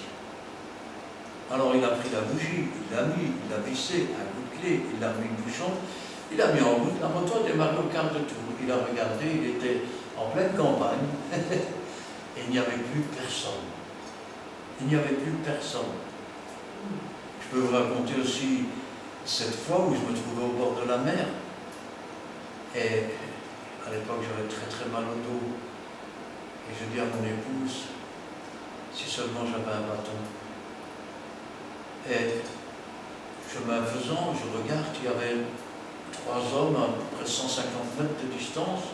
C: Alors il a pris la bougie, il l'a mis, il l'a vissé, un coup de clé, il a mis le bouchon, il a mis en route, la moto a démarré au quart de tour. Il a regardé, il était en pleine campagne, et il n'y avait plus personne. Il n'y avait plus personne. Je peux vous raconter aussi cette fois où je me trouvais au bord de la mer. Et à l'époque, j'avais très très mal au dos. Et je dis à mon épouse, si seulement j'avais un bâton. Et chemin faisant, je regarde, il y avait 3 hommes à peu près 150 mètres de distance.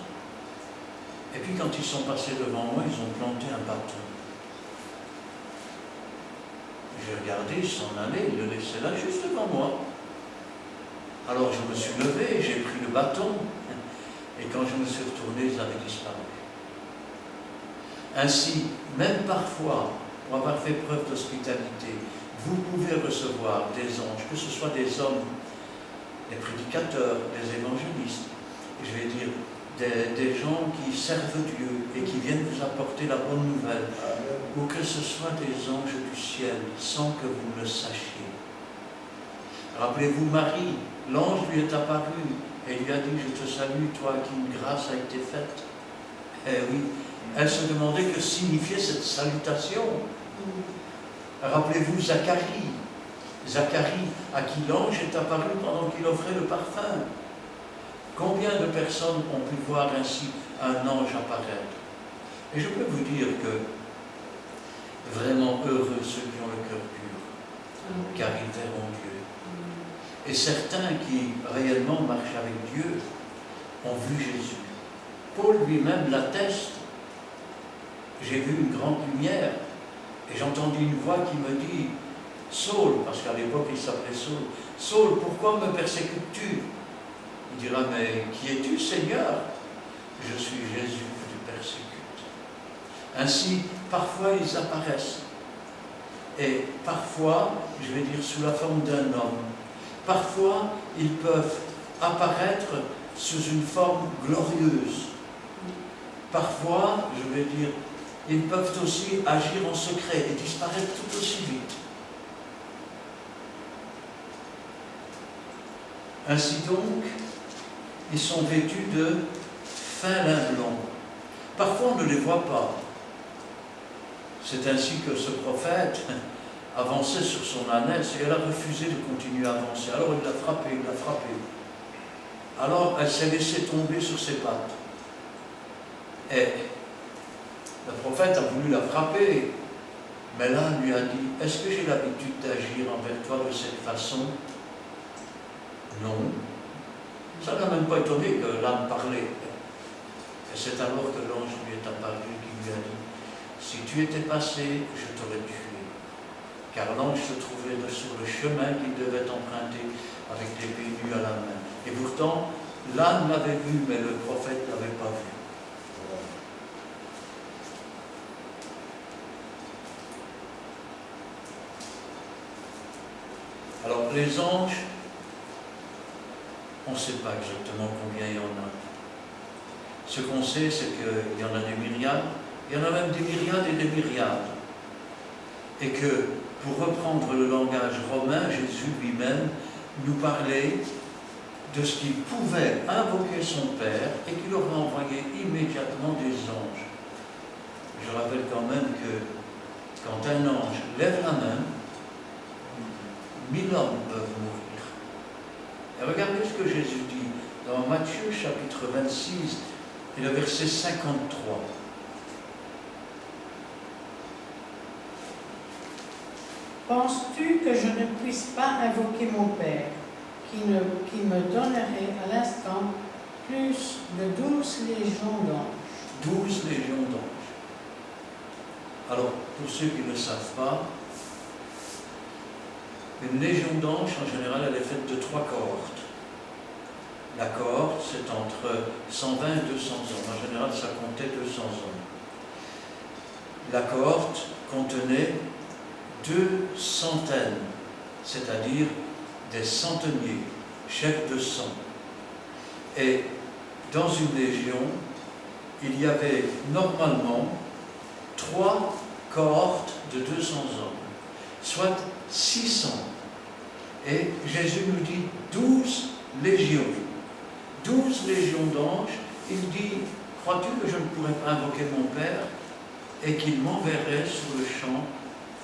C: Et puis quand ils sont passés devant moi, ils ont planté un bâton. J'ai regardé, ils s'en allaient, ils le laissaient là, juste devant moi. Alors je me suis levé, j'ai pris le bâton, et quand je me suis retourné, ils avaient disparu. Ainsi, même parfois, pour avoir fait preuve d'hospitalité, vous pouvez recevoir des anges, que ce soit des hommes, des prédicateurs, des évangélistes, je vais dire, des gens qui servent Dieu et qui viennent vous apporter la bonne nouvelle, ou que ce soit des anges du ciel, sans que vous ne le sachiez. Rappelez-vous Marie, l'ange lui est apparu et lui a dit, je te salue, toi à qui une grâce a été faite. Eh oui, elle se demandait que signifiait cette salutation. Rappelez-vous Zacharie, à qui l'ange est apparu pendant qu'il offrait le parfum. Combien de personnes ont pu voir ainsi un ange apparaître? Et je peux vous dire que vraiment heureux ceux qui ont le cœur pur, car ils verront Dieu. Et certains qui réellement marchent avec Dieu ont vu Jésus. Paul lui-même l'atteste. J'ai vu une grande lumière et j'ai entendu une voix qui me dit, Saul, parce qu'à l'époque il s'appelait Saul, Saul, pourquoi me persécutes-tu? Il dira, mais qui es-tu, Seigneur? Je suis Jésus que tu persécutes. Ainsi, parfois ils apparaissent. Et parfois, je vais dire sous la forme d'un homme. Parfois, ils peuvent apparaître sous une forme glorieuse. Parfois, je vais dire, ils peuvent aussi agir en secret et disparaître tout aussi vite. Ainsi donc, ils sont vêtus de fin lin blanc. Parfois, on ne les voit pas. C'est ainsi que ce prophète avançait sur son ânesse et elle a refusé de continuer à avancer. Alors il l'a frappé. Alors elle s'est laissée tomber sur ses pattes. Et le prophète a voulu la frapper, mais l'âne lui a dit, est-ce que j'ai l'habitude d'agir envers toi de cette façon? Non. Ça n'a même pas étonné que l'âne parlait. Et c'est alors que l'ange lui est apparu qui lui a dit, si tu étais passé, je t'aurais tué. Car l'ange se trouvait sur le chemin qu'il devait emprunter avec l'épée nue à la main. Et pourtant, l'âne l'avait vu, mais le prophète ne l'avait pas vu. Alors, les anges, on ne sait pas exactement combien il y en a. Ce qu'on sait, c'est qu'il y en a des myriades, il y en a même des myriades et des myriades. Et que, pour reprendre le langage romain, Jésus lui-même nous parlait de ce qu'il pouvait invoquer son Père et qu'il aurait envoyé immédiatement des anges. Je rappelle quand même que quand un ange lève la main, 1000 hommes peuvent mourir. Et regardez ce que Jésus dit dans Matthieu chapitre 26 et le verset 53.
B: Penses-tu que je ne puisse pas invoquer mon Père, qui me donnerait à l'instant plus de 12 légions d'anges?
C: 12 légions d'anges. Alors, pour ceux qui ne savent pas, une légion d'anges, en général, elle est faite de 3 cohortes. La cohorte, c'est entre 120 et 200 hommes. En général, ça comptait 200 hommes. La cohorte contenait 2 centaines, c'est-à-dire des centeniers, chefs de cent. Et dans une légion, il y avait normalement 3 cohortes de 200 hommes, soit 600. Et Jésus nous dit 12 légions. 12 légions d'anges. Il dit, crois-tu que je ne pourrais pas invoquer mon Père et qu'il m'enverrait sur le champ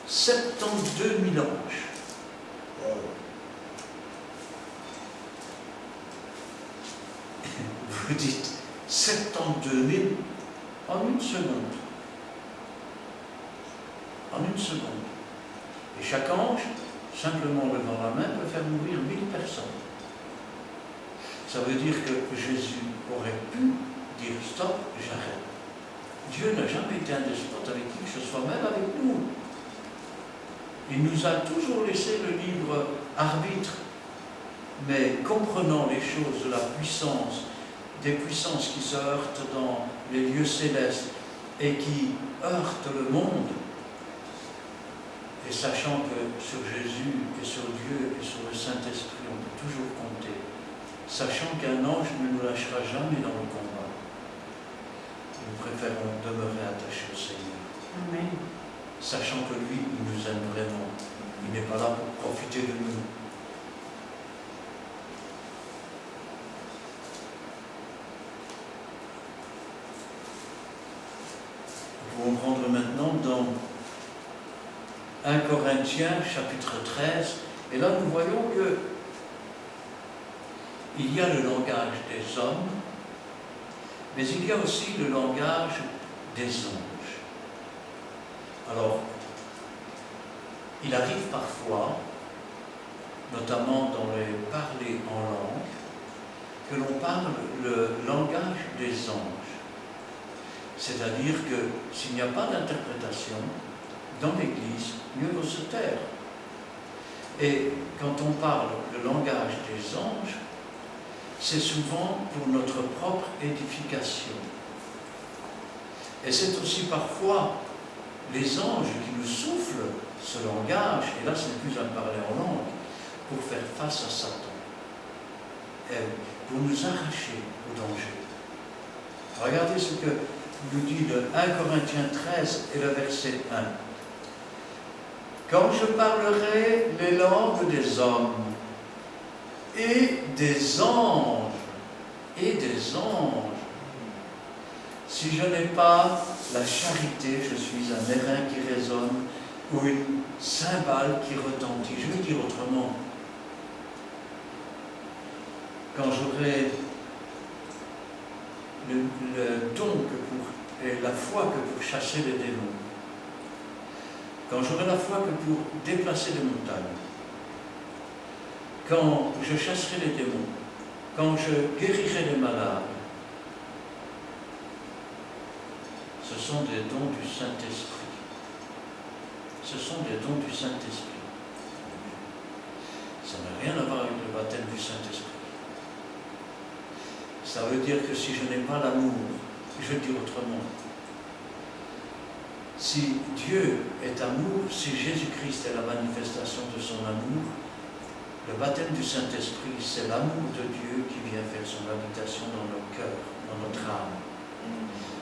C: 72 000 anges? Vous dites 72 000 en une seconde. En une seconde. Et chaque ange, simplement levant la main, peut faire mourir 1000 personnes. Ça veut dire que Jésus aurait pu dire stop, j'arrête. Dieu n'a jamais été un despote avec qui que ce soit, même avec nous. Il nous a toujours laissé le libre arbitre, mais comprenant les choses de la puissance, des puissances qui se heurtent dans les lieux célestes et qui heurtent le monde, et sachant que sur Jésus et sur Dieu et sur le Saint-Esprit, on peut toujours compter, sachant qu'un ange ne nous lâchera jamais dans le combat, nous préférons demeurer attachés au Seigneur.
B: Amen.
C: Sachant que lui, il nous aime vraiment. Il n'est pas là pour profiter de nous. maintenant dans 1 Corinthiens chapitre 13, et là nous voyons que il y a le langage des hommes, mais il y a aussi le langage des anges. Alors, il arrive parfois, notamment dans les parler en langue, que l'on parle le langage des anges. C'est-à-dire que s'il n'y a pas d'interprétation dans l'Église, mieux vaut se taire. Et quand on parle le langage des anges, c'est souvent pour notre propre édification. Et c'est aussi parfois les anges qui nous soufflent ce langage, et là ce n'est plus un parler en langue, pour faire face à Satan, et pour nous arracher au danger. Regardez ce que nous dit le 1 Corinthiens 13 et le verset 1. Quand je parlerai les langues des hommes et des anges, si je n'ai pas la charité, je suis un airain qui résonne ou une cymbale qui retentit. Je vais dire autrement, quand j'aurai le don et la foi que pour chasser les démons, quand j'aurai la foi que pour déplacer les montagnes, quand je chasserai les démons, quand je guérirai les malades, ce sont des dons du Saint-Esprit. Ce sont des dons du Saint-Esprit. Ça n'a rien à voir avec le baptême du Saint-Esprit. Ça veut dire que si je n'ai pas l'amour, je dis autrement, si Dieu est amour, si Jésus-Christ est la manifestation de son amour, le baptême du Saint-Esprit, c'est l'amour de Dieu qui vient faire son habitation dans nos cœurs, dans notre âme.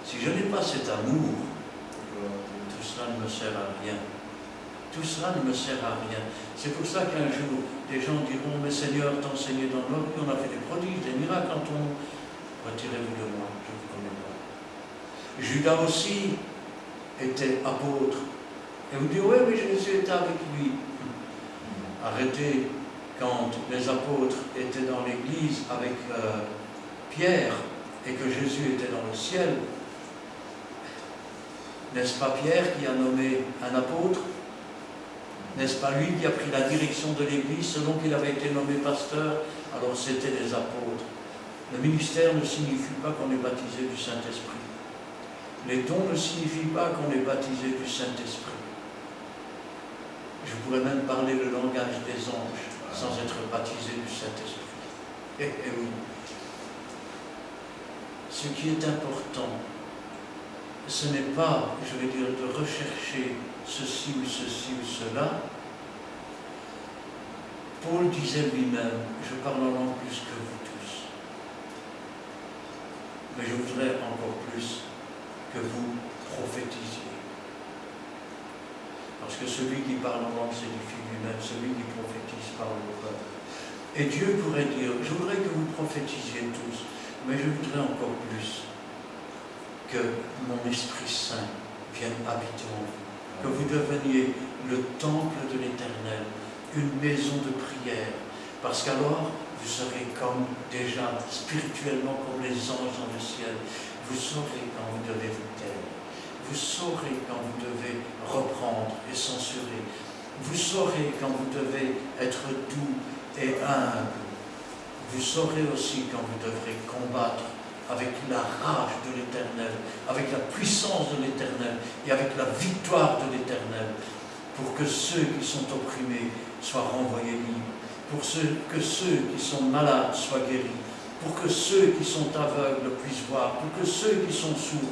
C: Si je n'ai pas cet amour, tout cela ne me sert à rien. Tout cela ne me sert à rien. C'est pour ça qu'un jour, des gens diront, mais Seigneur, t'enseigner dans notre vie, on a fait des prodiges, des miracles en ton nom. Retirez-vous de moi, je ne vous connais pas. Judas aussi était apôtre. Et vous dites, oui, mais Jésus était avec lui. Arrêtez, quand les apôtres étaient dans l'église avec Pierre et que Jésus était dans le ciel, n'est-ce pas Pierre qui a nommé un apôtre? N'est-ce pas lui qui a pris la direction de l'église selon qu'il avait été nommé pasteur? Alors c'était les apôtres. Le ministère ne signifie pas qu'on est baptisé du Saint-Esprit. Les dons ne signifient pas qu'on est baptisé du Saint-Esprit. Je pourrais même parler le langage des anges sans être baptisé du Saint-Esprit. Eh oui. Ce qui est important, ce n'est pas, je vais dire, de rechercher ceci ou cela. Paul disait lui-même, je parle en langue plus que vous tous. Mais je voudrais encore plus que vous prophétisiez. Parce que celui qui parle en langue s'édifie lui-même, celui qui prophétise parle au peuple. Et Dieu pourrait dire, je voudrais que vous prophétisiez tous, mais je voudrais encore plus que mon Esprit Saint vienne habiter en vous, que vous deveniez le temple de l'Éternel, une maison de prière, parce qu'alors vous serez comme déjà spirituellement comme les anges dans le ciel. Vous saurez quand vous devez vous taire, vous saurez quand vous devez reprendre et censurer, vous saurez quand vous devez être doux et humble, vous saurez aussi quand vous devrez combattre avec la rage de l'Éternel, avec la puissance de l'Éternel et avec la victoire de l'Éternel, pour que ceux qui sont opprimés soient renvoyés libres, pour que ceux qui sont malades soient guéris, pour que ceux qui sont aveugles puissent voir, pour que ceux qui sont sourds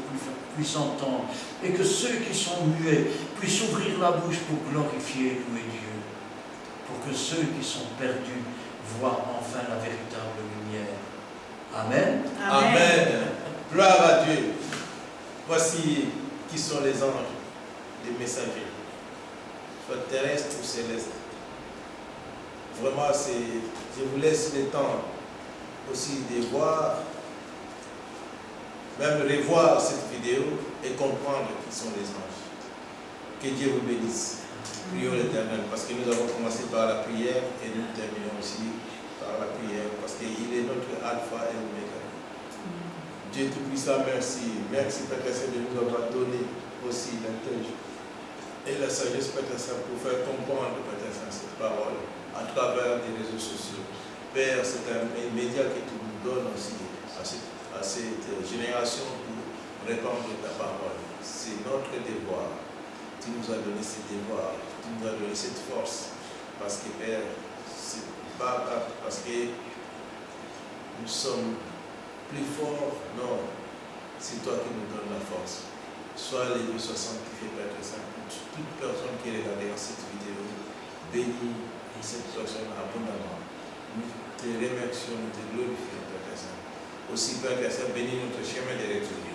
C: puissent entendre, et que ceux qui sont muets puissent ouvrir la bouche pour glorifier et louer Dieu, pour que ceux qui sont perdus voient enfin la véritable lumière. Amen.
A: Amen. Gloire à Dieu. Voici qui sont les anges, les messagers, soit terrestres ou célestes. Vraiment, je vous laisse le temps aussi de voir, même revoir cette vidéo et comprendre qui sont les anges. Que Dieu vous bénisse. Prions l'Éternel, parce que nous avons commencé par la prière et nous terminons aussi par la prière, parce qu'il est notre alpha et l'oméga. Dieu Tout-Puissant, merci. Merci, Père Saint, de nous avoir donné aussi l'intelligence et la sagesse, Père Saint, pour faire comprendre, Père Saint, cette parole à travers des réseaux sociaux. Père, c'est un média que tu nous donnes aussi à cette génération pour répandre ta parole. C'est notre devoir. Tu nous as donné ce devoir, tu nous as donné cette force. Parce que, Père, c'est pas parce que nous sommes plus forts, non. C'est toi qui nous donnes la force. Sois l'élu, sois sanctifié, Père Saint. Toute personne qui regardera cette vidéo, bénis cette personne abondamment. Nous te remercions, nous te glorifions, Père Saint. Aussi, Père Saint, bénis notre chemin de retour.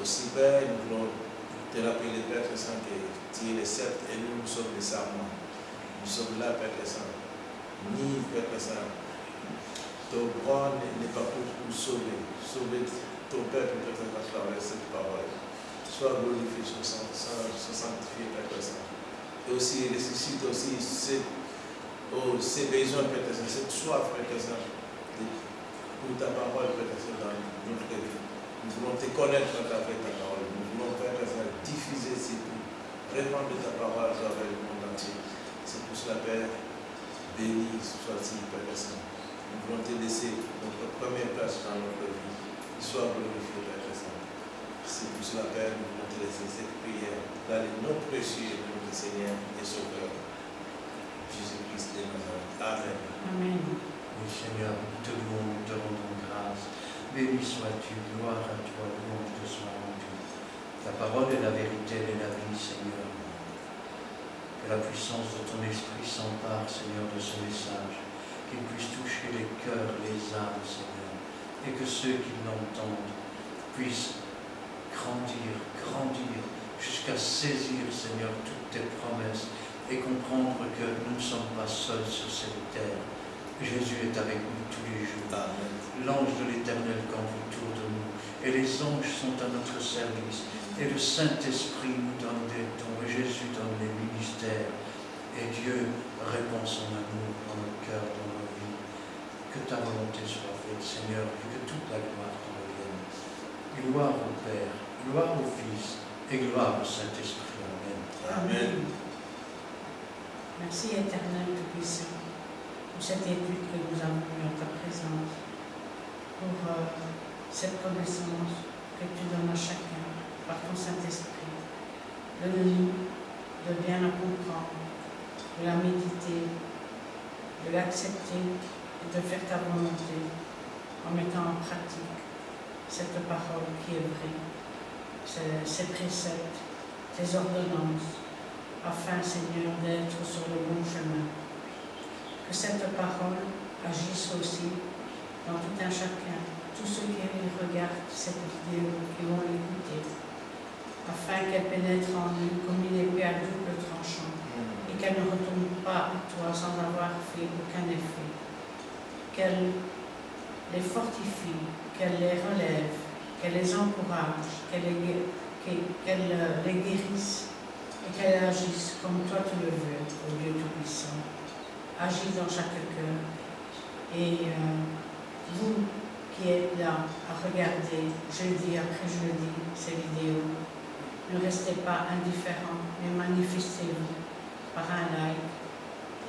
A: Aussi, Père, nous voulons te rappeler, Père Saint, que tu es le sceptre et nous sommes les serments. Nous sommes là, Père Saint. Ni, Père Saint, ton bras n'est pas pour nous sauver. Sauver ton peuple, Père Saint, à travers cette parole. Sois glorifié, sois sanctifié, Père Saint. Et aussi, ressuscite aussi ces besoins, Père Saint, cette soif, Père Saint, pour ta parole, Père Saint, dans notre vie. Nous voulons te connaître à travers ta parole. Nous voulons, Père Saint, diffuser ces tout, répandre ta parole à travers le monde entier. C'est pour cela, Père, béni soit-il, Père Saint. Nous voulons te laisser notre première place dans notre vie. Sois glorifié, Père Saint. C'est pour cela, Père, nous voulons te laisser cette prière dans le nom précieux de notre Seigneur et Sauveur, Jésus-Christ de Nazareth. Amen.
B: Amen.
C: Oui, Seigneur, nous te louons, nous te rendons grâce. Béni sois-tu, gloire à toi, louange te soit rendue. Ta parole est la vérité, elle est la vie, Seigneur. Que la puissance de ton esprit s'empare, Seigneur, de ce message, qu'il puisse toucher les cœurs, les âmes, Seigneur, et que ceux qui l'entendent puissent grandir, jusqu'à saisir, Seigneur, toutes tes promesses et comprendre que nous ne sommes pas seuls sur cette terre. Jésus est avec nous tous les jours. L'ange de l'Éternel campe autour de nous et les anges sont à notre service. Et le Saint-Esprit nous donne des dons, et Jésus donne les ministères. Et Dieu répand son amour dans nos cœurs, dans nos vies. Que ta volonté soit faite, Seigneur, et que toute la gloire t'en revienne. Gloire au Père, gloire au Fils, et gloire au Saint-Esprit. Amen.
A: Amen.
B: Merci, Éternel Tout-Puissant, pour cette étude que nous avons eue en ta présence, pour cette connaissance que tu donnes à chacun par ton Saint-Esprit. Donne-nous de bien la comprendre, de la méditer, de l'accepter et de faire ta volonté en mettant en pratique cette parole qui est vraie, ces préceptes, tes ordonnances, afin, Seigneur, d'être sur le bon chemin. Que cette parole agisse aussi dans tout un chacun, tous ceux qui regardent cette vidéo, qui vont l'écouter, afin qu'elle pénètre en nous comme une épée à double tranchant, et qu'elle ne retourne pas à toi sans avoir fait aucun effet. Qu'elle les fortifie, qu'elle les relève, qu'elle les encourage, qu'elle les guérisse, et qu'elle agisse comme toi tu le veux, ô Dieu Tout-Puissant. Agis dans chaque cœur. Et vous qui êtes là à regarder jeudi après jeudi ces vidéos, ne restez pas indifférents, mais manifestez-vous par un like.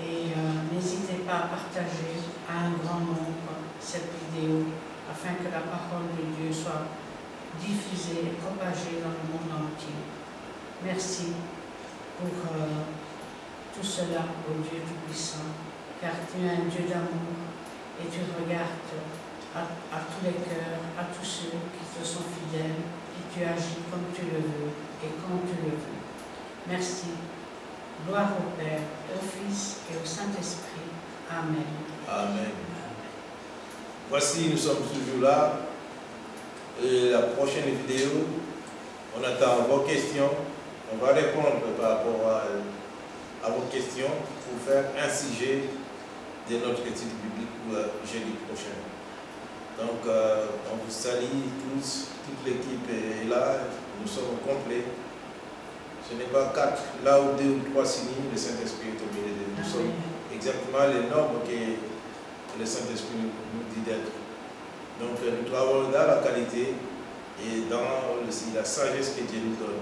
B: Et n'hésitez pas à partager à un grand nombre cette vidéo, afin que la parole de Dieu soit diffusée et propagée dans le monde entier. Merci pour tout cela, ô Dieu Tout-Puissant, car tu es un Dieu d'amour et tu regardes à tous les cœurs, à tous ceux qui te sont fidèles, et tu agis comme tu le veux et quand tu le veux. Merci. Gloire au Père, au Fils et au Saint-Esprit. Amen.
A: Amen. Voici, nous sommes toujours là. Et la prochaine vidéo, on attend vos questions. On va répondre par rapport à vos questions pour faire un sujet de notre étude biblique pour jeudi prochain. Donc, on vous salue tous, toute l'équipe est là, nous sommes complets. Ce n'est pas 4, là où 2 ou 3 signent, le Saint-Esprit est au milieu de nous. Nous sommes exactement les normes que le Saint-Esprit nous dit d'être. Donc nous travaillons dans la qualité et dans aussi la sagesse que Dieu nous donne.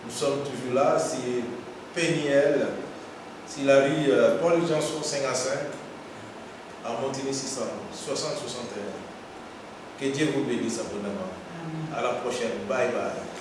A: Nous sommes toujours là, c'est Péniel, c'est la rue Paul-Janson 5 à 5, à Montigny 600, 60-61. Que Dieu vous bénisse abondamment. À la prochaine. Bye bye.